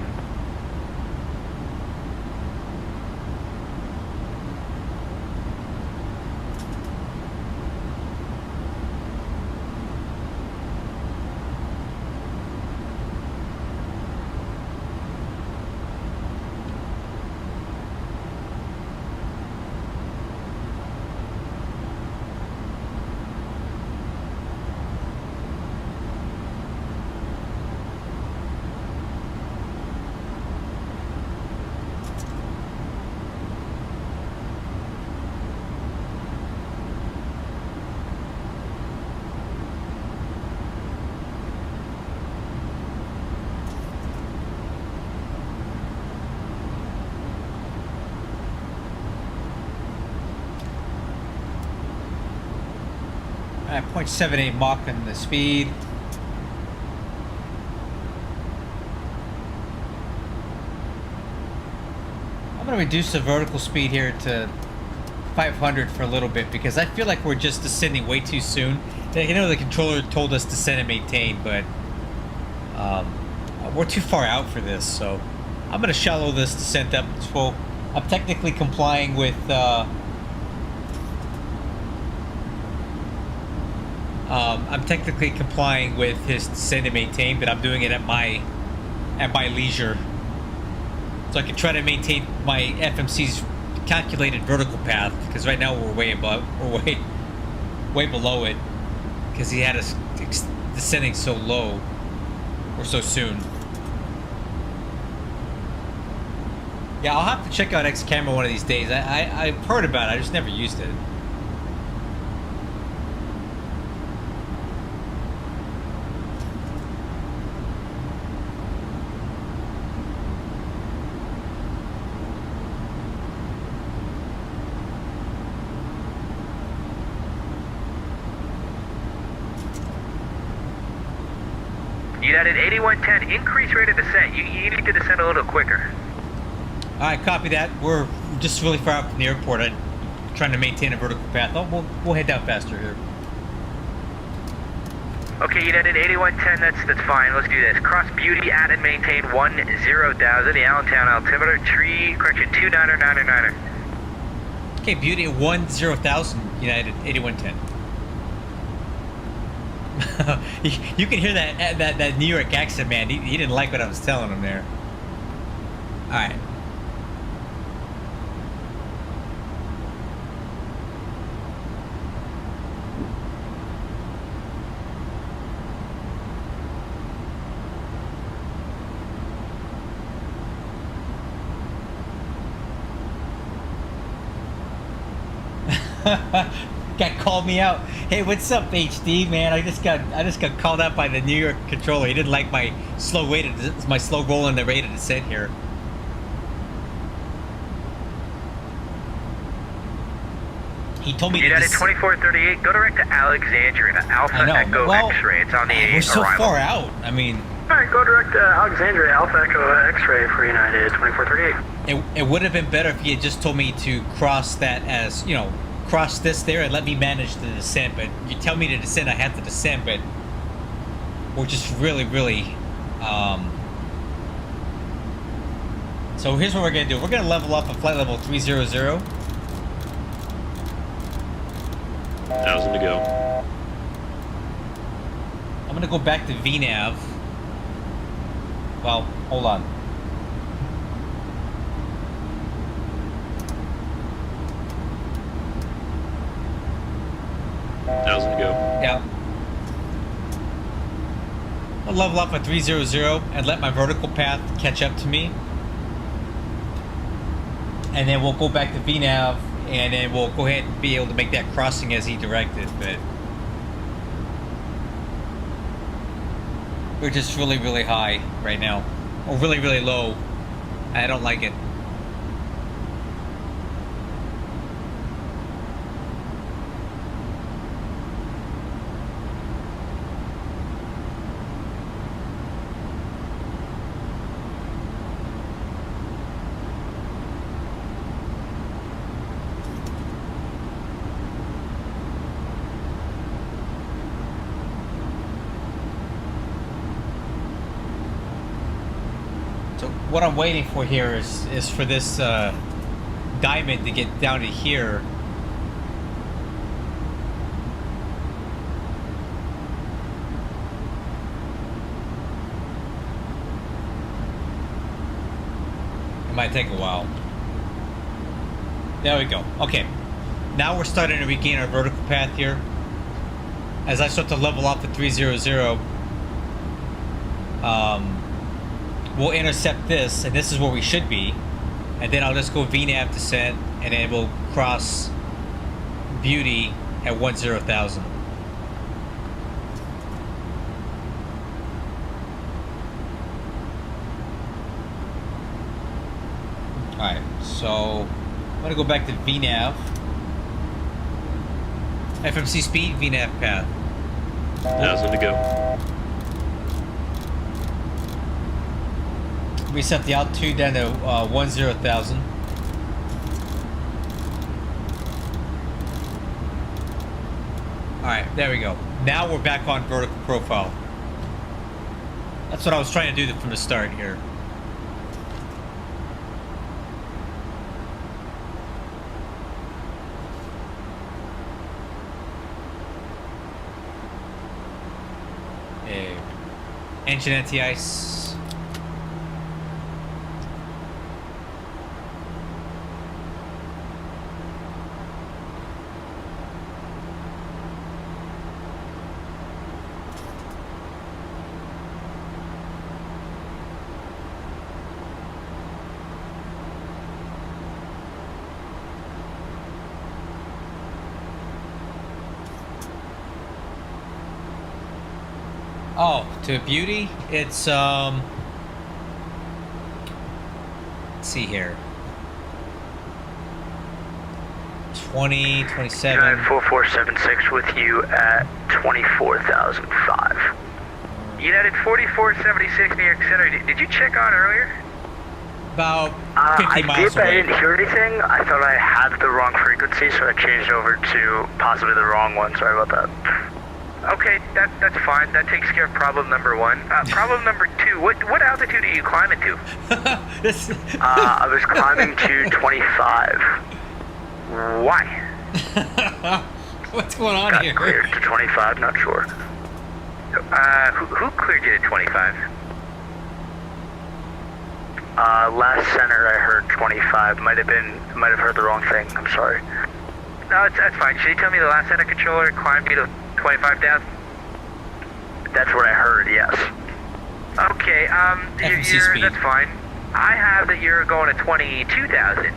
At 0.78 Mach in the speed. I'm going to reduce the vertical speed here to 500 for a little bit because I feel like we're just descending way too soon. You know, the controller told us descend and maintain, but we're too far out for this, so I'm going to shallow this descent up. So I'm technically complying with his descend and maintain, but I'm doing it at my leisure, so I can try to maintain my FMC's calculated vertical path. Because right now we're way below it, because he had us descending so low or so soon. Yeah, I'll have to check out X camera one of these days. I've heard about it. I just never used it. United 8110, increase rate of descent. You need to descend a little quicker. Alright, copy that. We're just really far out from the airport. I'm trying to maintain a vertical path. Oh, we'll head down faster here. Okay, United 8110, that's fine. Let's do this. Cross Beauty at and maintain 10,000. The Allentown altimeter, tree, correction, 29er. Okay, Beauty at 10,000, United 8110. You can hear that New York accent, man. He didn't like what I was telling him there. Alright. Got called me out. Hey, what's up, HD man? I just got called out by the New York controller. He didn't like my slow roll in the rate of descent here. He told me United to 2438, go direct to Alexandria, Alpha Echo X-ray. It's on the we're so arrival. far out. I mean, Alright, go direct to Alexandria, Alpha Echo X-ray for United 2438. it would have been better if he had just told me to cross that as, you know, cross this there and let me manage the descent. But you tell me to descend, I have to descend, but we're just really so here's what we're gonna do. We're gonna level up at flight level 300. 1,000 to go. I'm gonna go back to VNAV. Well, hold on. $1,000 to go. Yeah. I'll level up at 300 and let my vertical path catch up to me. And then we'll go back to VNAV and then we'll go ahead and be able to make that crossing as he directed, but we're just really high right now. Or really low. I don't like it. What I'm waiting for here is for this diamond to get down to here. It might take a while. There we go. Okay. Now we're starting to regain our vertical path here. As I start to level up to 300, we'll intercept this, and this is where we should be, and then I'll just go VNAV descent, and then we'll cross Beauty at 10,000. Alright, so I'm gonna go back to VNAV. FMC speed, VNAV path. 1,000 to go. Reset the altitude down to 10,000. Alright, there we go. Now we're back on vertical profile. That's what I was trying to do from the start here. Engine anti-ice. Oh, to Beauty, it's let's see here. 20, 27. United 4476 with you at 24,005. United 4476 New York Center. Did you check on earlier? About 50 I miles did, but I away. didn't hear anything. I thought I had the wrong frequency, so I changed over to possibly the wrong one. Sorry about that. Okay, that's fine. That takes care of problem number one. Problem number two, what altitude are you climbing to? This- I was climbing to 25. Why? What's going on Got here? cleared to 25, not sure. Who cleared you to 25? Last center I heard 25. Might have heard the wrong thing. I'm sorry. No, that's fine. Should you tell me the last center controller climbed you to 25,000? That's what I heard, yes. Okay, FMC speed. that's fine. I have that you're going to 22,000.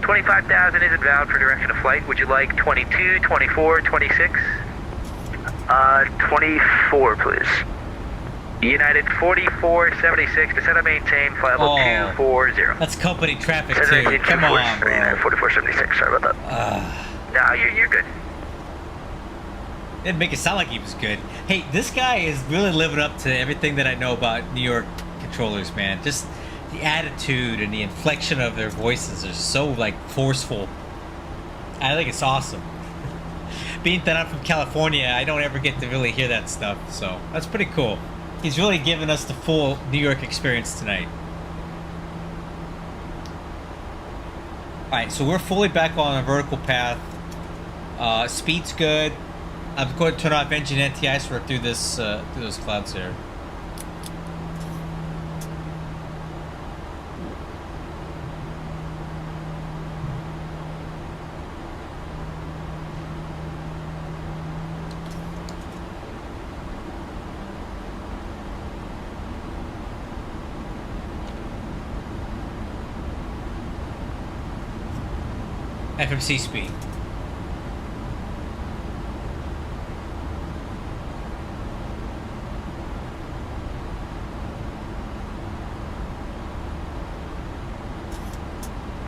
25,000 isn't valid for direction of flight. Would you like 22, 24, 26? 24, please. United 4476 to set and maintain flight level 240. That's company traffic Says too. maintain Come on, bro. United 4476, sorry about that. No, you're good. Didn't make it sound like he was good. Hey, this guy is really living up to everything that I know about New York controllers, man. Just the attitude and the inflection of their voices are so like forceful. I think it's awesome. Being that I'm from California, I don't ever get to really hear that stuff, so that's pretty cool. He's really giving us the full New York experience tonight. Alright, so we're fully back on a vertical path. Speed's good. I'm going to turn off engine NTI so we're through this through those clouds here. FMC speed.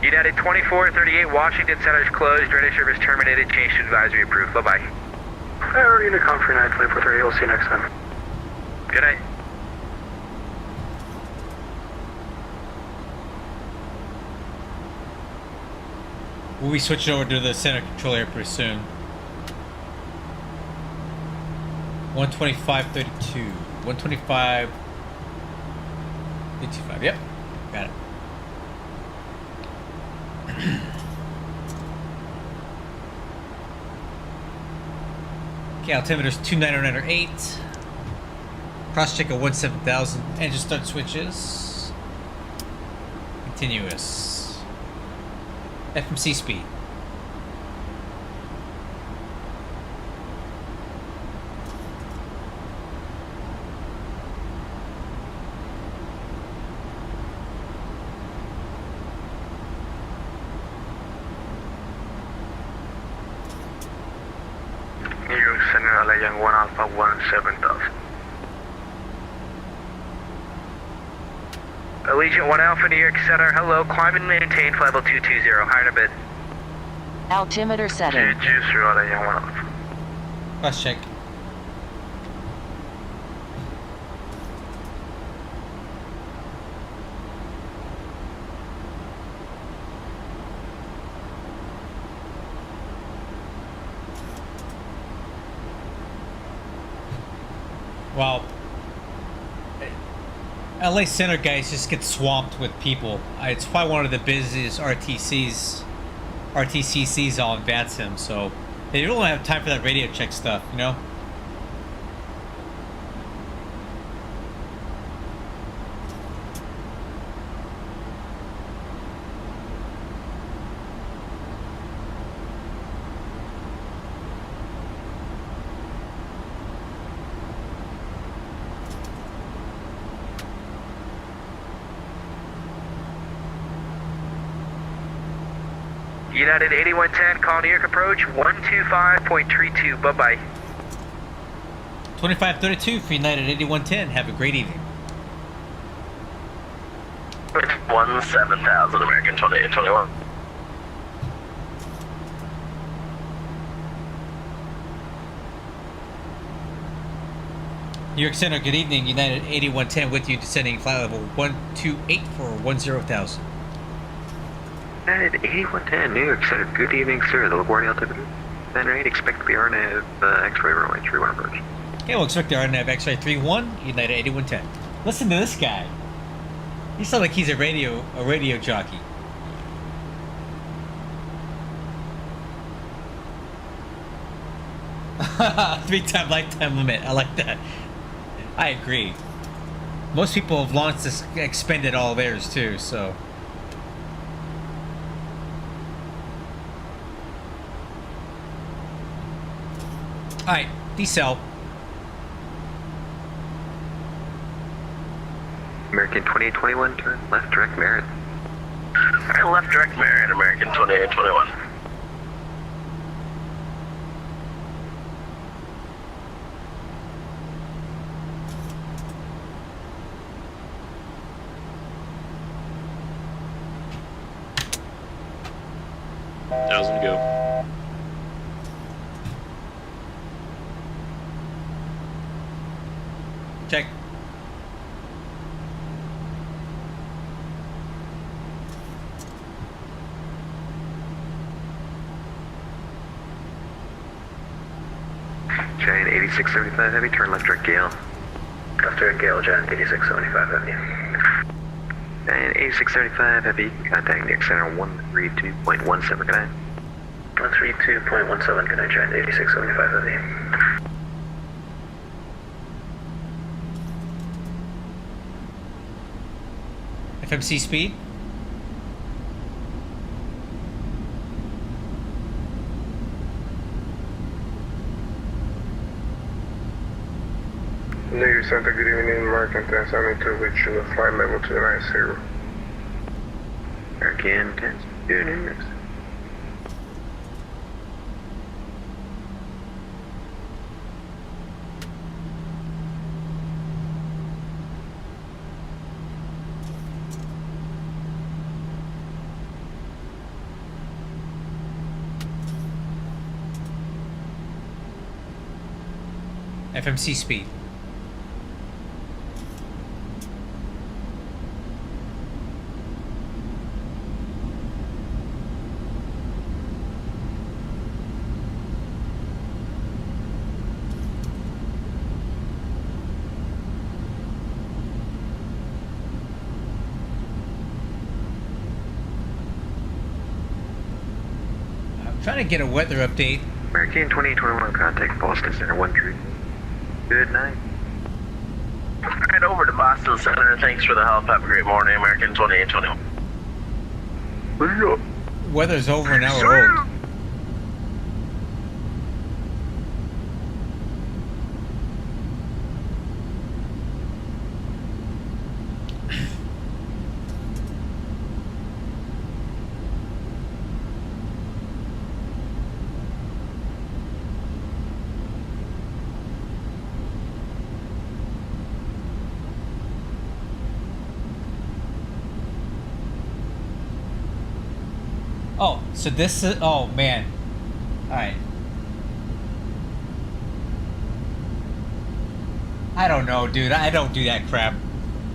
United 2438 Washington Center is closed. Radio service terminated. Change to advisory approved. Bye-bye. Air Unit Comfort 92438, we'll see you next time. Good night. We'll be switching over to the center control area pretty soon. 125.32. 125.85. Yep. Got it. Okay, altimeter's 29908. Cross check at 17,000. Engine start switches. Continuous. FMC speed. New York Center, Alliance 1 Alpha 17000. Allegiant 1 Alpha New York Center. Hello. Climb and maintain flight level 220. Higher in a bit. Altimeter setting. 220, Alliance 1 Alpha. Cross check. Well, LA Center guys just get swamped with people. It's probably one of the busiest RTCCs on VATSIM, so they don't have time for that radio check stuff, you know? United 8110, call New York approach 125.32. Bye-bye. 2532 for United 8110. Have a great evening. 17,000, American 2821. New York Center, good evening. United 8110 with you, descending flight level 128 for 10,000. United 8110, New York Center, good evening, sir. The Guardia altimeter 908, expect to be RNAV, X-ray runway 31 approach. Okay, we'll expect the RNAV X-ray 31, United 8110. Listen to this guy. He sounds like he's a radio jockey. Three-time lifetime limit. I like that. I agree. Most people have launched this, expended all theirs too, so. Alright, decel. American 2821, turn left direct Merit. Left direct Merit, American 2821. Thousand to go. Check. Giant 8675 heavy, turn left direct Gale. Left direct Gale, Giant 8675 Avenue. Giant 8675 heavy, contact New York Center 132.17, good night. 132.17, good night, Giant 8675 Avenue. FMC speed. New York Center, good evening, American 1072 with you, flight level 290. American 10, good news. FMC speed. I'm trying to get a weather update. American 2821, contact Boston Center 13. Good night. Right over to Boston Center. Thanks for the help. Have a great morning, American 2821. What do you got? Weather's over an hour old. Oh, so this is, oh man. Alright. I don't know, dude. I don't do that crap.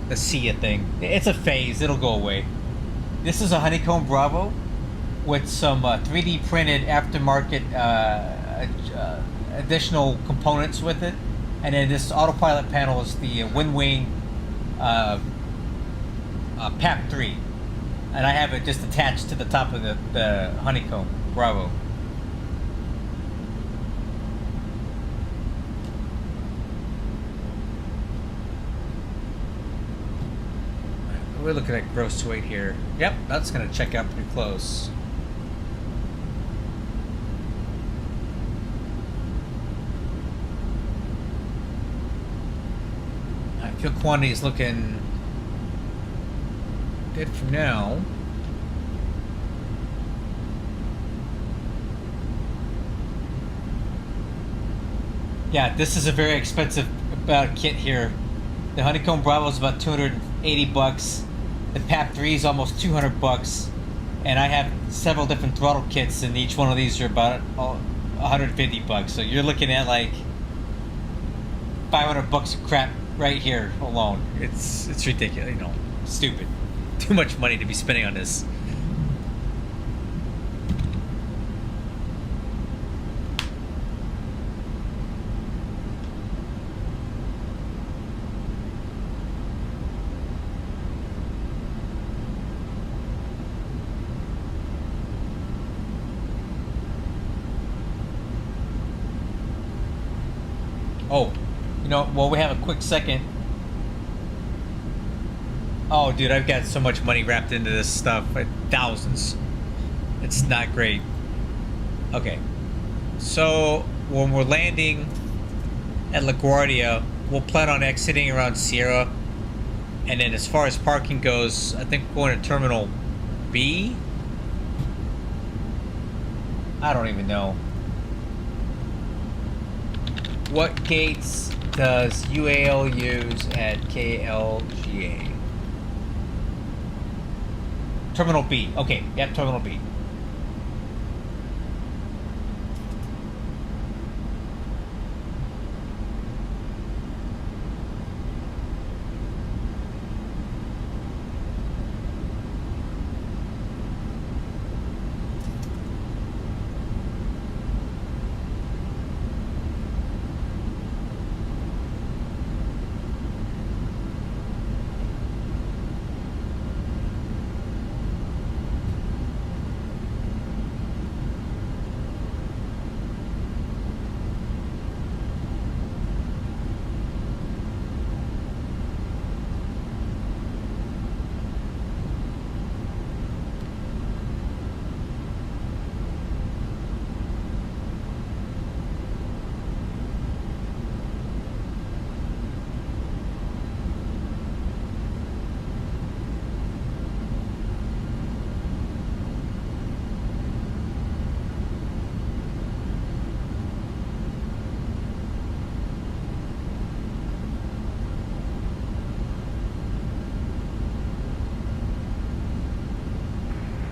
The SIA thing. It's a phase. It'll go away. This is a Honeycomb Bravo with some 3D printed aftermarket additional components with it. And then this autopilot panel is the WinWing PAP 3. And I have it just attached to the top of the Honeycomb Bravo. We're looking at gross weight here. Yep, that's going to check out pretty close. Fuel quantity is looking good for now. Yeah, this is a very expensive kit here. The Honeycomb Bravo is about 280 bucks. The PAP 3 is almost 200 bucks. And I have several different throttle kits, and each one of these are about 150 bucks. So you're looking at like $500 of crap right here alone. It's ridiculous, you know, stupid. Too much money to be spending on this. Oh, you know, well, we have a quick second. Oh, dude, I've got so much money wrapped into this stuff. Thousands. It's not great. Okay. So, when we're landing at LaGuardia, we'll plan on exiting around Sierra. And then as far as parking goes, I think we're going to Terminal B? I don't even know. What gates does UAL use at KLGA? Terminal B. Okay, yep, Terminal B.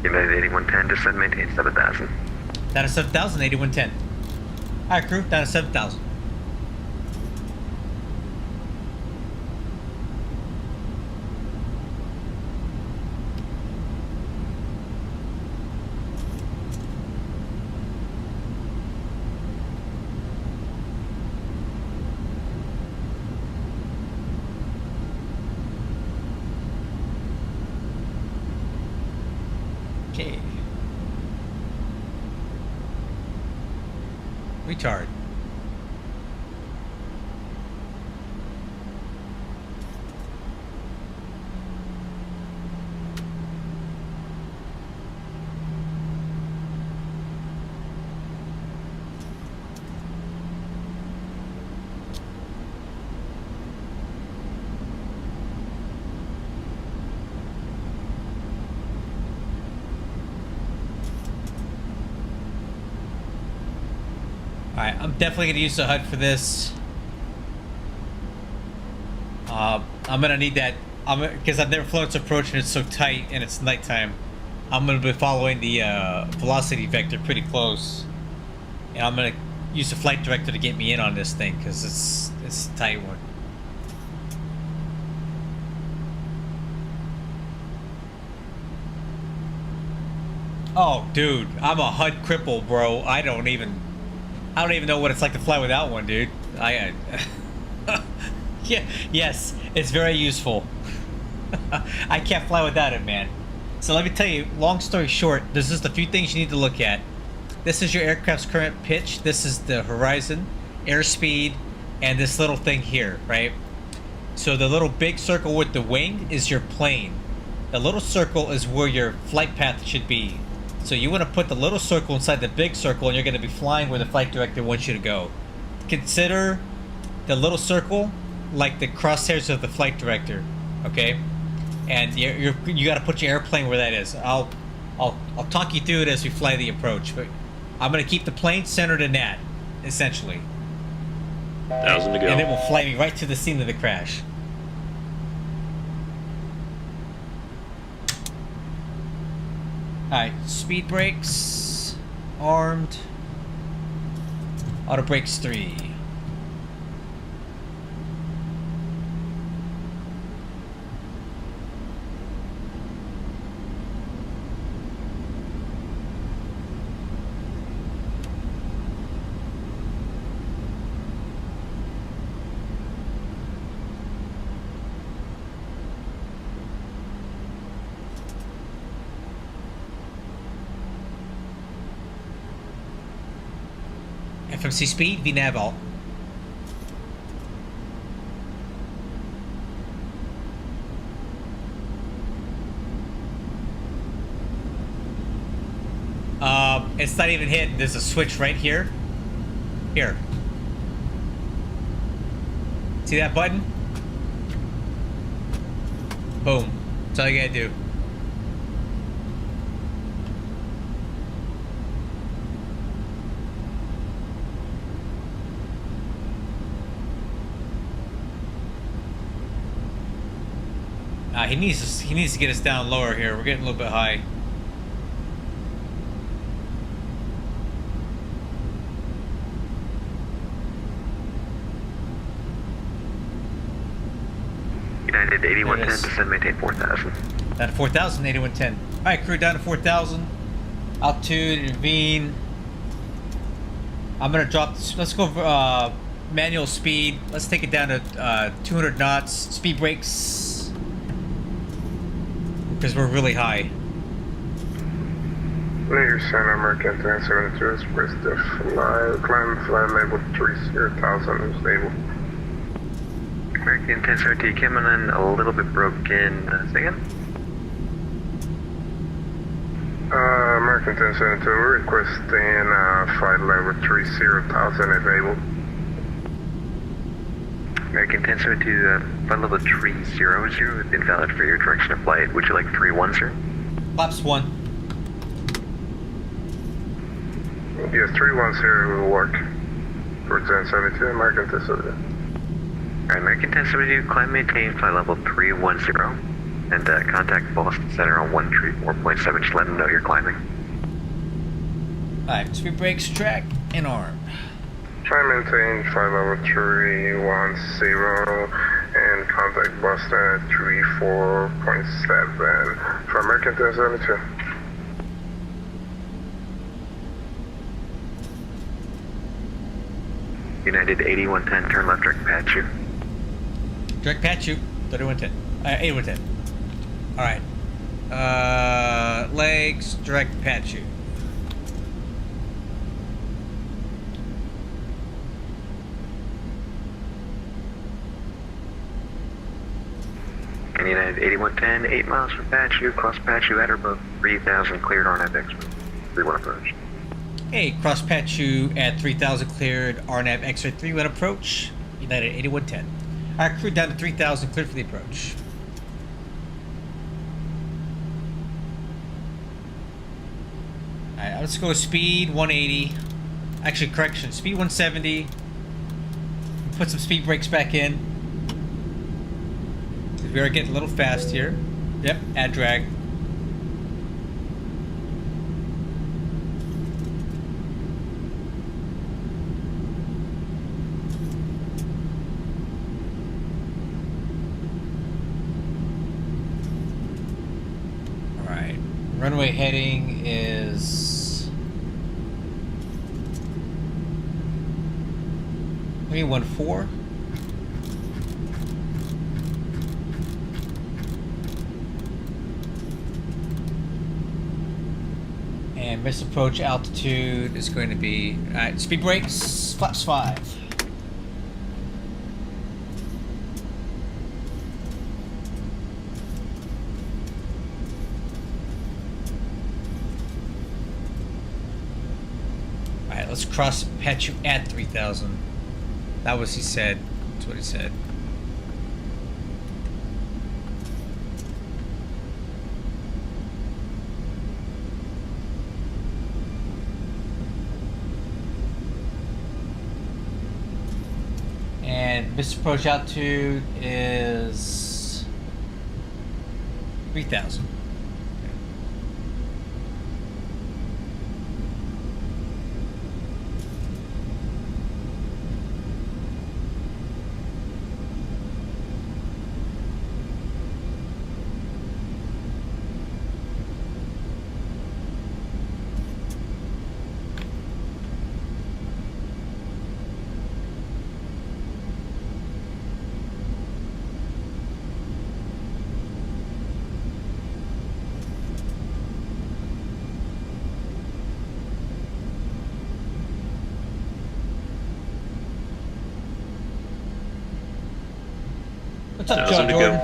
United 8110, descend, maintain 7,000. Down to 7,000, 8110. Alright, crew, down to 7,000. Okay. Retard. Alright, I'm definitely going to use the HUD for this. I'm going to need that, because I've never flown its approach and it's so tight and it's nighttime. I'm going to be following the velocity vector pretty close. And I'm going to use the flight director to get me in on this thing, because it's a tight one. Oh, dude, I'm a HUD cripple, bro. I don't even know what it's like to fly without one, dude. Yeah, yes, it's very useful. I can't fly without it, man. So let me tell you, long story short, there's just a few things you need to look at. This is your aircraft's current pitch. This is the horizon, airspeed, and this little thing here, right? So the little big circle with the wing is your plane. The little circle is where your flight path should be. So you want to put the little circle inside the big circle, and you're going to be flying where the flight director wants you to go. Consider the little circle like the crosshairs of the flight director, okay? And you got to put your airplane where that is. I'll talk you through it as we fly the approach, but I'm going to keep the plane centered in that, essentially. 1,000 to go. And it will fly me right to the scene of the crash. Alright, speed brakes, armed, auto brakes 3. FMC speed, VNAV alt. It's not even hit. There's a switch right here. Here. See that button? Boom. That's all you gotta do. He needs to get us down lower here. We're getting a little bit high. United 8110, descend, maintain 4,000. Down to 4,000, 8110. Alright, crew, down to 4,000. Altitude, intervene. I'm gonna drop this. Let's go for manual speed. Let's take it down to 200 knots. Speed brakes. Because we're really high. Later, Santa American 1072 express the climb label 30,000 is stable. American 1072 coming in a little bit broken. Say again? American 1072, we're requesting flight level 30,000 available. American 1072, flight level 300 is invalid for your direction of flight. Would you like 31, sir? Flaps 1. Yes, 310 will work. For 1072, American 1072. Alright, American 1072, climb maintain flight level 310. And contact Boston Center on 134.7. Just let them know you're climbing. Alright, speed brakes, track, and arm. Try maintain flight level 310 and contact Boston at 34.7 for American 1072. United 8110, turn left, direct patch you. Direct patch you. 3110. 8110. Alright. Legs, direct patch you. And United 8110, 8 miles from patch you, cross patch you at or above 3,000, cleared RNAV X-ray. 31 approach. Hey, cross patch you at 3,000 cleared, RNAV X-ray 31 approach. United 8110. Alright, crew down to 3,000 cleared for the approach. Alright, let's go speed 180. Actually, correction, speed 170. Put some speed brakes back in. We are getting a little fast here. Yep, add drag. Alright, runway heading is 314. And missed approach altitude is going to be, alright, speed brakes, flaps 5. Alright, let's cross patch you at 3,000. That was he said. That's what he said. And missed approach altitude is 3,000. What's up, 1,000 to Jordan?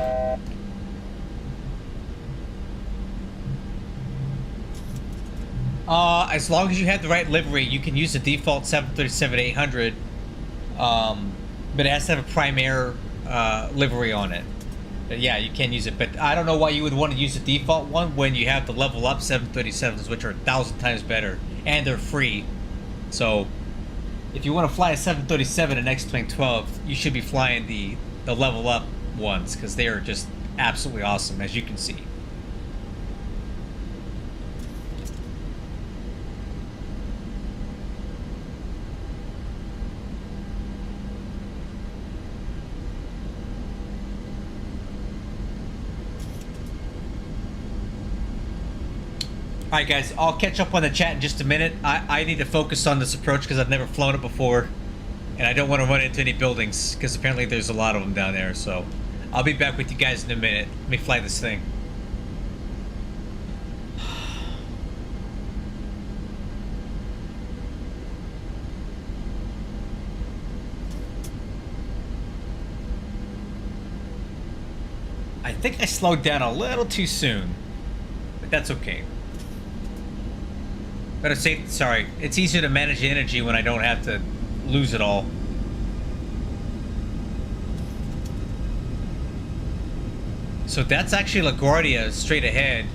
go. As long as you have the right livery, you can use the default 737-800, but it has to have a Primair livery on it. But yeah, you can use it, but I don't know why you would want to use the default one when you have the level up 737s, which are 1,000 times better, and they're free. So, if you want to fly a 737 and X-Plane 12, you should be flying the level up ones, because they are just absolutely awesome, as you can see. Alright guys, I'll catch up on the chat in just a minute. I need to focus on this approach because I've never flown it before. And I don't want to run into any buildings because apparently there's a lot of them down there. So I'll be back with you guys in a minute. Let me fly this thing. I think I slowed down a little too soon. But that's okay. Better safe. Sorry, it's easier to manage the energy when I don't have to lose it all. So that's actually LaGuardia straight ahead.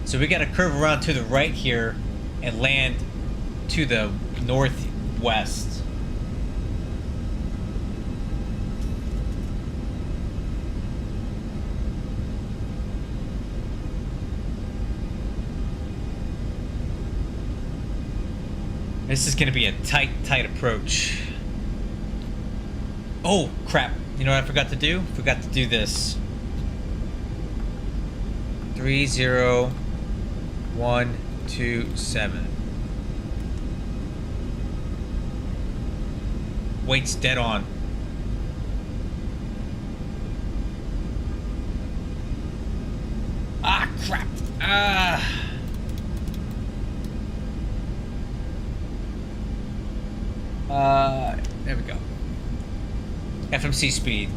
So we got to curve around to the right here and land to the northwest. This is going to be a tight approach. Oh, crap. You know what I forgot to do? Forgot to do this. 30127. Weight's dead on. Ah, crap. There we go. FMC speed.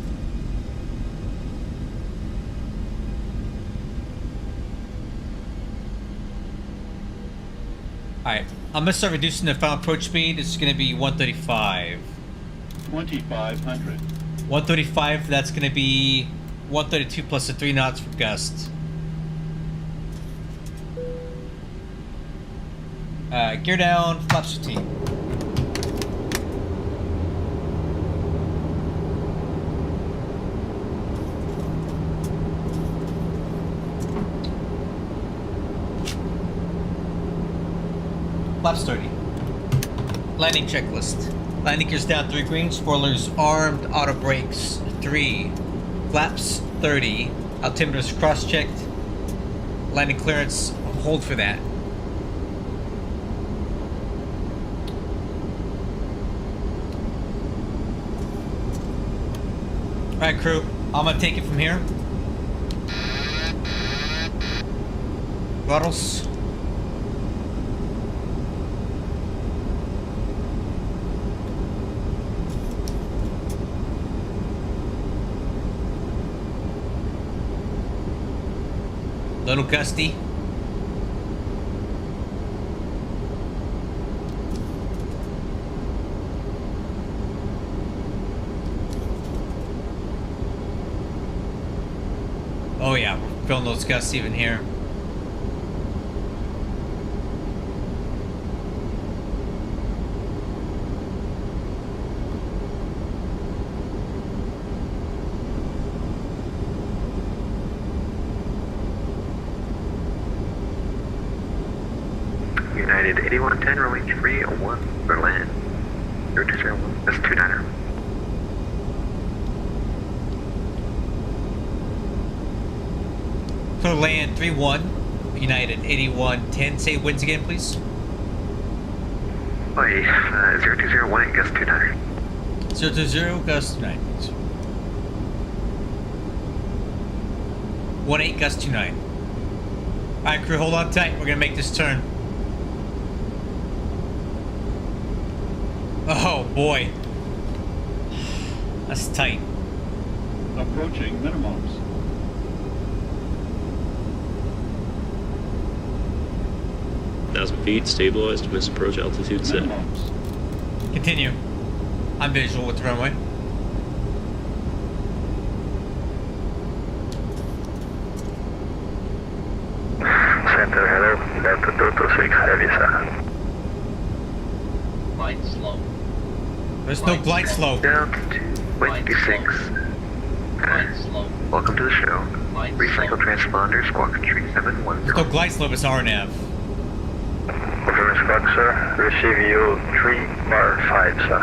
Alright, I'm gonna start reducing the final approach speed. It's gonna be 135. 2,500. 135, that's gonna be 132 plus the 3 knots for gust. Gear down, flaps 15. Flaps 30. Landing checklist. Landing gears down 3 green. Spoilers armed. Auto brakes 3. Flaps 30. Altimeters cross-checked. Landing clearance. Hold for that. Alright crew, I'm gonna take it from here. Throttles. Little gusty. Oh yeah, we're feeling those gusts even here. United 8110, runway 301 for land. 0201, that's 29er. For land 31, United 8110. Say winds again, please. Oi, 0201, gust 29er. 020, gust 9, please. 18, gust 29. Alright, crew, hold on tight. We're gonna make this turn. Oh boy. That's tight. Approaching minimums. 1,000 feet, stabilized, miss approach altitude set. Minimums. Continue. I'm visual with the runway. Center header, Delta 226, heavy sir. Glide slow. There's no glide slope. Down to 26. Glide slow. Welcome to the show. Glide Recycle slow. transponder, squawk tree There's no 710. glide slope, it's RNAV. Confirm squawk, sir. Receive you 3 bar 5, sir.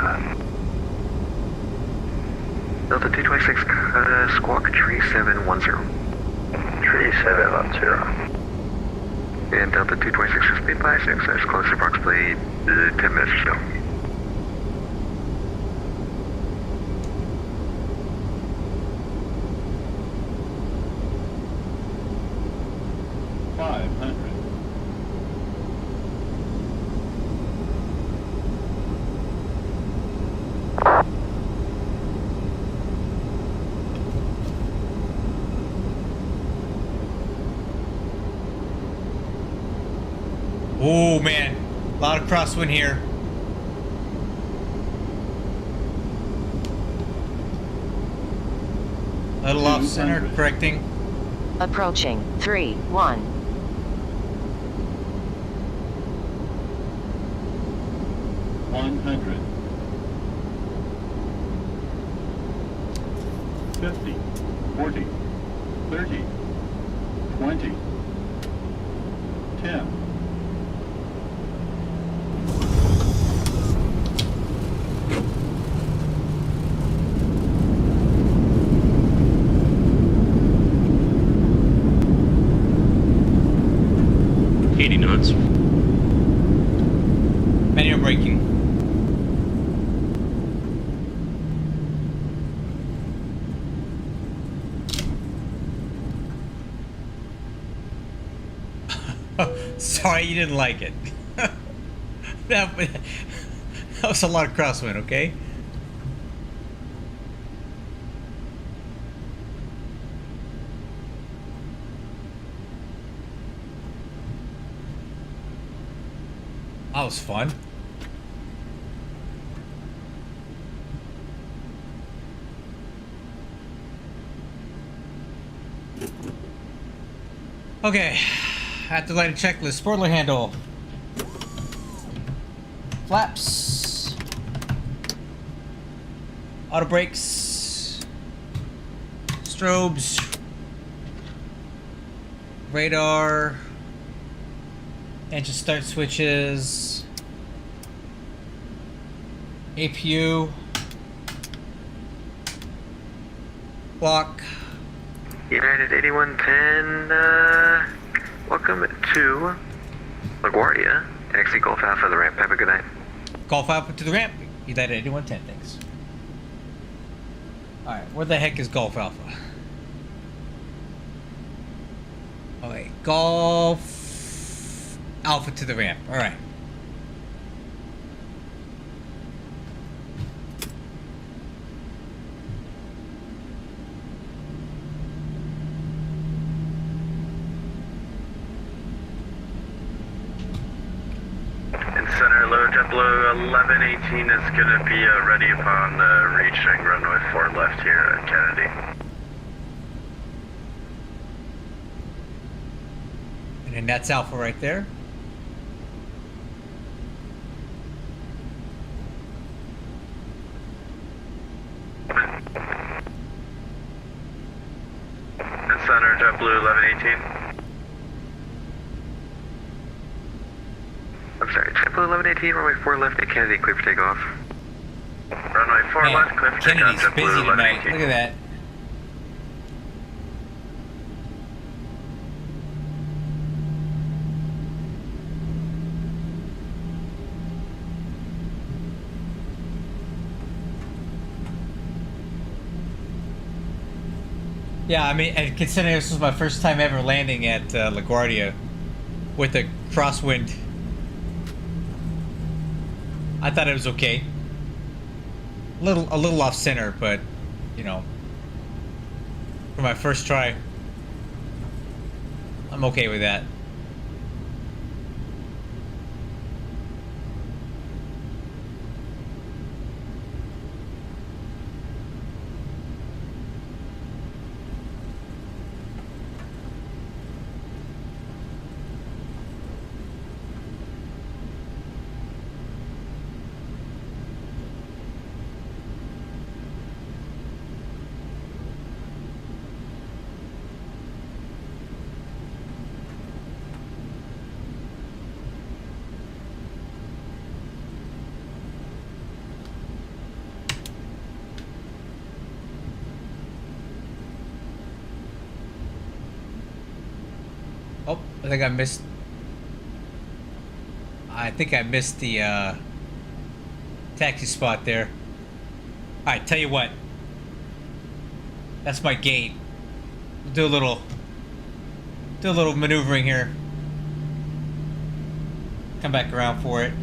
Delta 226, squawk tree 710. 3710. And Delta 226 is speed by 6, as close to approximately 10 minutes or so. Oh man, a lot of crosswind here. Little off center, 200. correcting. Approaching 3-1. 100. 50, 40, 30, 20, 10. Knots. Manual braking. Sorry you didn't like it. that was a lot of crosswind, okay? That was fun. Okay, after light a checklist, spoiler handle, flaps, auto brakes, strobes, radar, engine start switches, APU, clock. United 8110, welcome to LaGuardia, taxi Golf Alpha the ramp. Have a good night. Golf Alpha to the ramp. United 8110, thanks. Alright, where the heck is Golf Alpha? Okay, Golf Alpha to the ramp. Alright. Center low, JetBlue 1118 is going to be ready upon reaching runway 4 left here at Kennedy. And then that's Alpha right there. And center JetBlue 1118. I'm sorry, JetBlue 1118, runway 4 left at Kennedy, clear for takeoff. Runway 4 Man, left, clear for takeoff, Kennedy's JetBlue busy tonight. 1118. Look at that. Yeah, I mean, and considering this was my first time ever landing at LaGuardia with a crosswind, I thought it was okay. A little off center, but you know, for my first try. I'm okay with that. Oh, I think I missed. I think I missed the taxi spot there. All right, tell you what. That's my gate. We'll do a little maneuvering here. Come back around for it.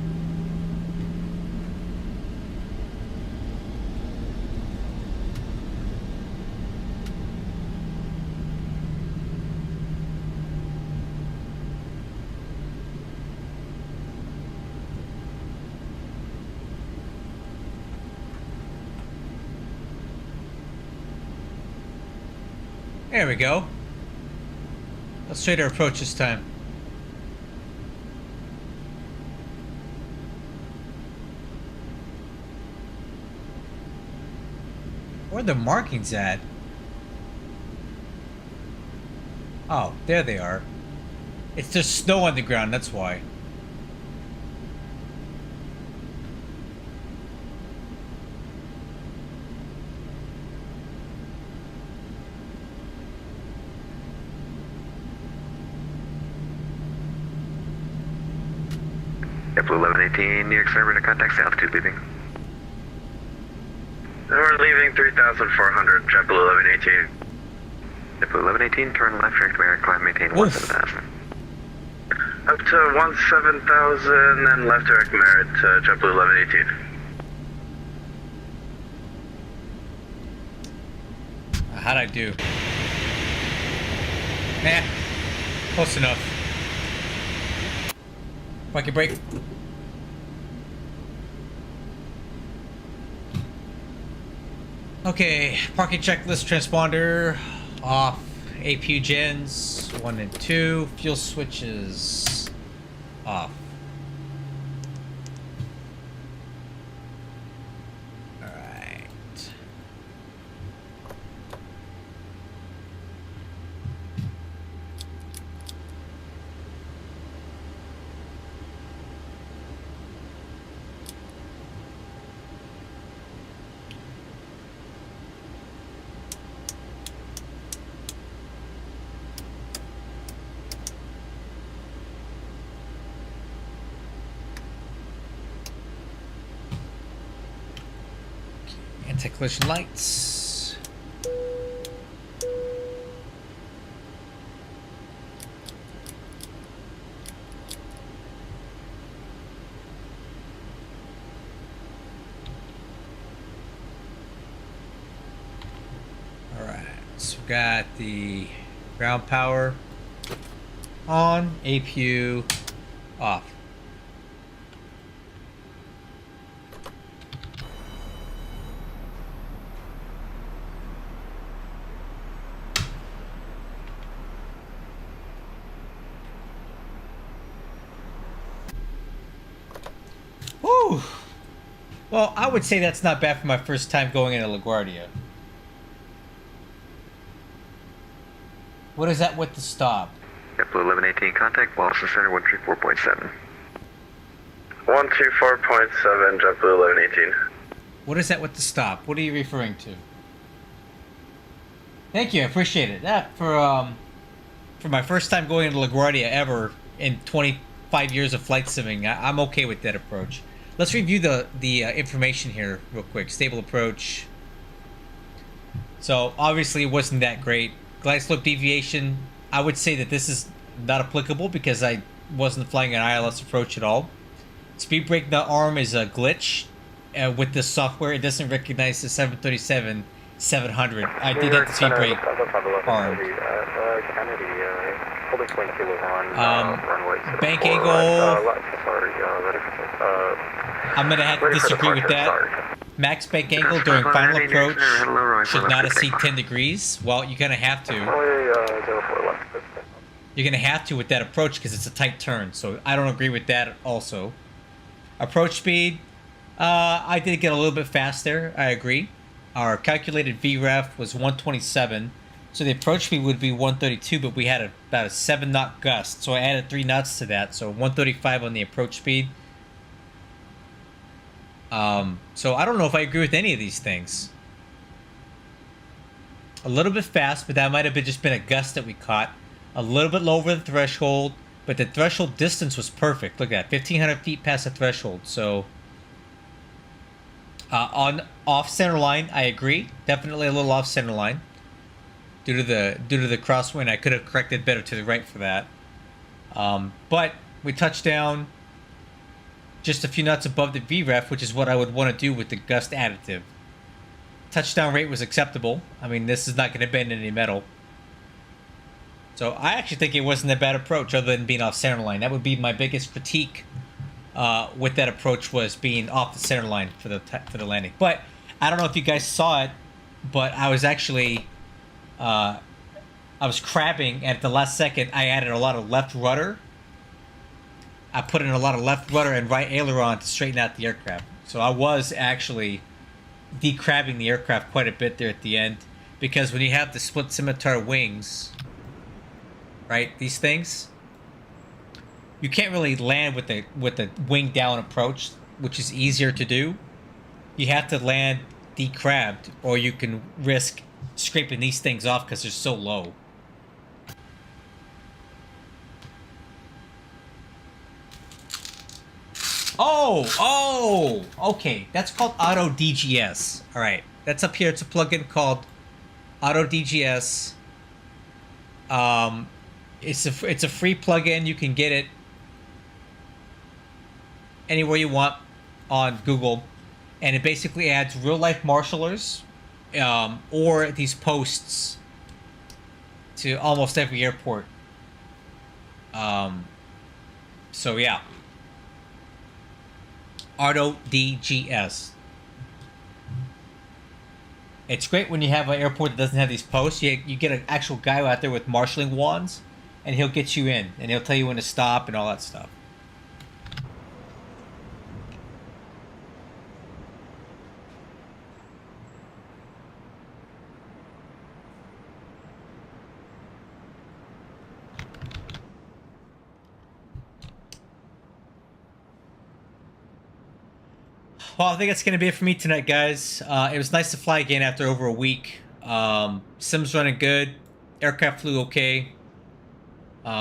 There we go. Let's straighter approach this time. Where are the markings at? Oh, there they are. It's just snow on the ground, that's why. JetBlue 1118, New York Server to contact altitude leaving. We're leaving 3,400, JetBlue 1118. JetBlue 1118, turn left, direct to air, climb, maintain 17,000. Up to 17,000 and left direct merit to JetBlue 1118. How'd I do? Nah, close enough. Pocket brake. Okay, parking checklist transponder off. APU gens 1 and 2. Fuel switches off. Alright. Anti-collision lights. Alright, so we got the ground power on, APU off. Whew. Well, I would say that's not bad for my first time going into LaGuardia. What is that with the stop? JetBlue 1118, contact Boston Center 134.7. 124.7, JetBlue 1118. What is that with the stop? What are you referring to? Thank you, I appreciate it. That for my first time going into LaGuardia ever in 25 years of flight simming, I'm okay with that approach. Let's review the information here real quick. Stable approach. So obviously it wasn't that great. Glide slope deviation, I would say that this is not applicable because I wasn't flying an ILS approach at all. Speed brake nut arm is a glitch with this software. It doesn't recognize the 737 700. I did have the speed brake armed. Kennedy, holding 22 was on runway. Bank angle. I'm gonna have to disagree with that. Max bank angle during final approach should not exceed 10 degrees. Well, you're gonna have to. You're gonna have to with that approach because it's a tight turn. So I don't agree with that also. Approach speed, I did get a little bit faster. I agree. Our calculated VREF was 127, so the approach speed would be 132, but we had about a 7 knot gust, so I added 3 knots to that, so 135 on the approach speed. So I don't know if I agree with any of these things. A little bit fast, but that might have just been a gust that we caught. A little bit low over the threshold, but the threshold distance was perfect. Look at that, 1,500 feet past the threshold, so... on off center line, I agree. Definitely a little off center line. Due to the crosswind, I could have corrected better to the right for that. But we touched down just a few knots above the VREF, which is what I would want to do with the gust additive. Touchdown rate was acceptable. I mean, this is not going to bend any metal. So I actually think it wasn't a bad approach other than being off center line. That would be my biggest critique with that approach, was being off the center line for the landing. But I don't know if you guys saw it, but I was actually I was crabbing, and at the last second I added a lot of left rudder. I put in a lot of left rudder and right aileron to straighten out the aircraft. So I was actually decrabbing the aircraft quite a bit there at the end, because when you have the split scimitar wings, right, these things, you can't really land with the wing down approach, which is easier to do. You have to land decrabbed, or you can risk scraping these things off because they're so low. Oh, okay. That's called Auto DGS. All right, that's up here. It's a plugin called Auto DGS. It's a free plugin. You can get it anywhere you want on Google, and it basically adds real life marshallers or these posts to almost every airport. So yeah, Auto DGS. It's great when you have an airport that doesn't have these posts. You get an actual guy out there with marshalling wands, and he'll get you in, and he'll tell you when to stop and all that stuff. Well, I think that's going to be it for me tonight, guys. It was nice to fly again after over a week. Sim's running good. Aircraft flew okay.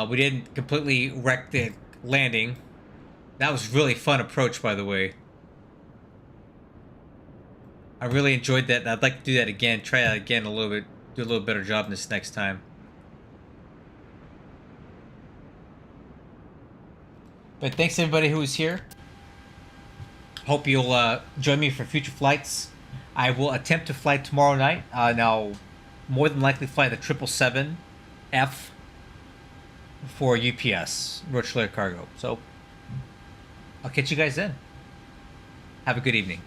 We didn't completely wreck the landing. That was really fun approach, by the way. I really enjoyed that, and I'd like to do that again. Try that again a little bit. Do a little better job this next time. But thanks everybody who was here. Hope you'll join me for future flights. I will attempt to fly tomorrow night. Now, more than likely fly the 777F for UPS, Rochelle Cargo. So, I'll catch you guys then. Have a good evening.